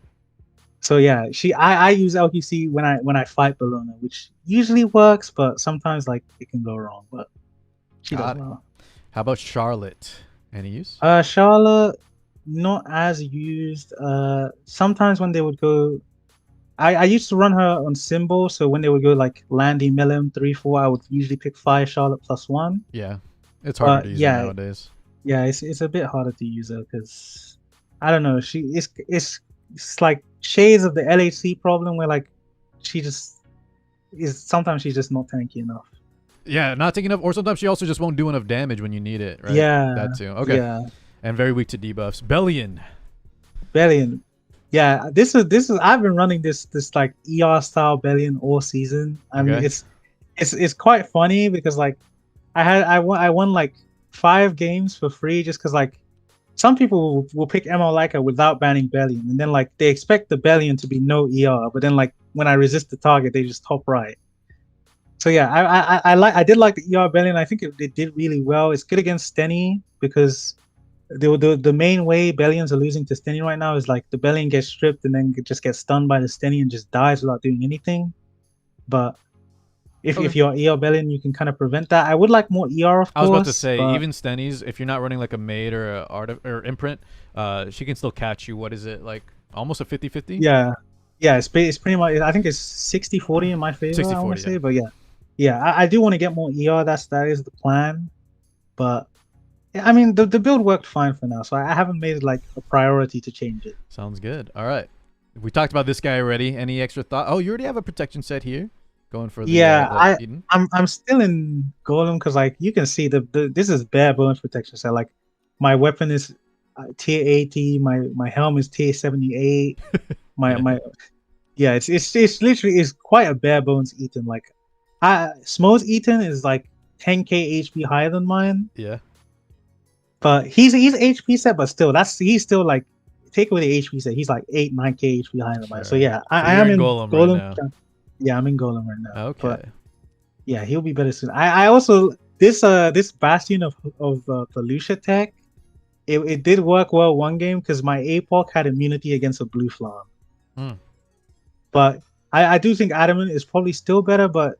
So yeah, I use LQC when I fight Bellona, which usually works, but sometimes like it can go wrong. But she does well. How about Charlotte? Any use? Charlotte, not as used. Sometimes when they would go, I used to run her on symbol, so when they would go like Landy, Milim, 3-4, I would usually pick 5 Charlotte +1. Yeah, it's harder to use her nowadays. Yeah, it's a bit harder to use her because I don't know. It's like shades of the LHC problem where like she just is sometimes she's just not tanky enough. Yeah, not taking enough, or sometimes she also just won't do enough damage when you need it, right? Yeah, that too. Okay. Yeah, and very weak to debuffs. Bellona. Yeah, this is I've been running this like ER style Bellona all season. I mean, it's quite funny because like I won like 5 games for free just because like some people will pick ML Leica without banning Bellona, and then like they expect the Bellona to be no ER, but then like when I resist the target, they just top right. So yeah, I did like the ER Bellona. I think it did really well. It's good against Steny because the main way Bellions are losing to Steny right now is like the Bellion gets stripped and then just gets stunned by the Steny and just dies without doing anything. But if you're ER Bellion, you can kind of prevent that. I would like more ER, of course. I was about to say, even Steny's, if you're not running like a maid or a or imprint, she can still catch you. What is it, like almost a 50-50? Yeah, it's pretty much. I think it's 60-40 in my favor. 60-40, I want to say, but I do want to get more ER. That is the plan. But I mean, the build worked fine for now, so I haven't made it like a priority to change it. Sounds good. All right, we talked about this guy already. Any extra thought? Oh, you already have a protection set here. Going for the I'm still in Golem because like you can see this is bare bones protection set. Like my weapon is tier 80, my helm is tier 78. It's literally is quite a bare bones Eaton. Like Smo's Eaton is like 10k HP higher than mine. Yeah. But he's HP set, but still he's still like take away the HP set, he's like 8-9k HP higher than mine. So yeah, I am in Golem right now. Yeah, I'm in Golem right now. Okay. But yeah, he'll be better soon. I also this Bastion of Felucia tech, it did work well one game because my APOC had immunity against a blue flam. But I do think Adamant is probably still better, but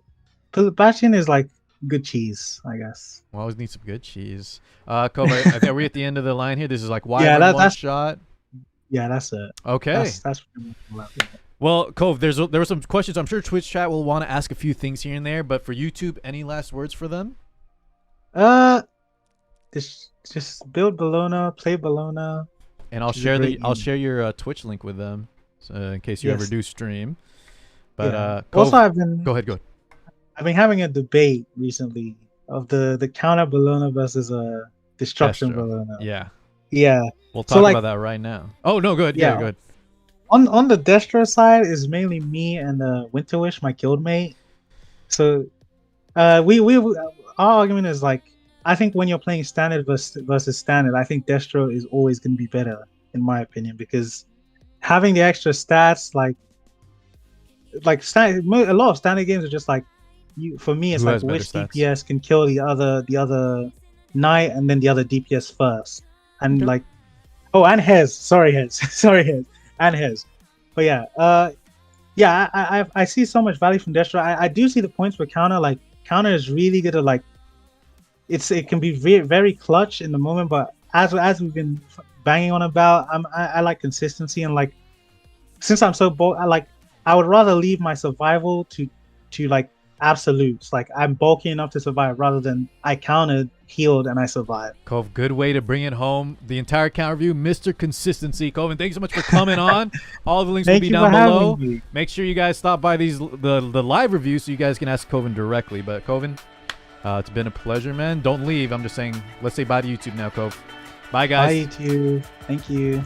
Bastion is like good cheese, I guess. We always need some good cheese. Kobe, I think we're at the end of the line here. This is like one shot. Yeah, that's it. Okay. That's pretty much left. Well, Cove, there were some questions. I'm sure Twitch chat will want to ask a few things here and there, but for YouTube, any last words for them? Just build Bellona, play Bellona, and I'll share your Twitch link with them, so in case you ever do stream. But Cove, also go ahead. I've been having a debate recently of the counter Bellona versus a destruction Bellona. Yeah. We'll talk about that right now. Oh no, good. Yeah, good. On the Destro side is mainly me and Winterwish, my guildmate. So our argument is like, I think when you're playing standard versus standard, I think Destro is always going to be better in my opinion because having the extra stats, a lot of standard games are just like for me, it's Who like has better which stats? DPS can kill the other knight and then the other DPS first, and Okay. like, oh, and Hez, sorry Hez, sorry Hez, and Hez, but yeah, yeah, I see so much value from Destro. I do see the points for counter. Like counter is really good at like it can be very clutch in the moment, but as we've been banging on about, I like consistency, and like since I'm so bulk, I would rather leave my survival to like absolutes. Like I'm bulky enough to survive rather than I countered, healed, and I survived. Cove, good way to bring it home. The entire counter review, Mr. Consistency. Coven, thanks so much for coming on. All the links will be down below. Make sure you guys stop by the live reviews so you guys can ask Coven directly. But Coven, it's been a pleasure, man. Don't leave. I'm just saying, let's say bye to YouTube now, Cove. Bye, guys. Bye, YouTube. Thank you.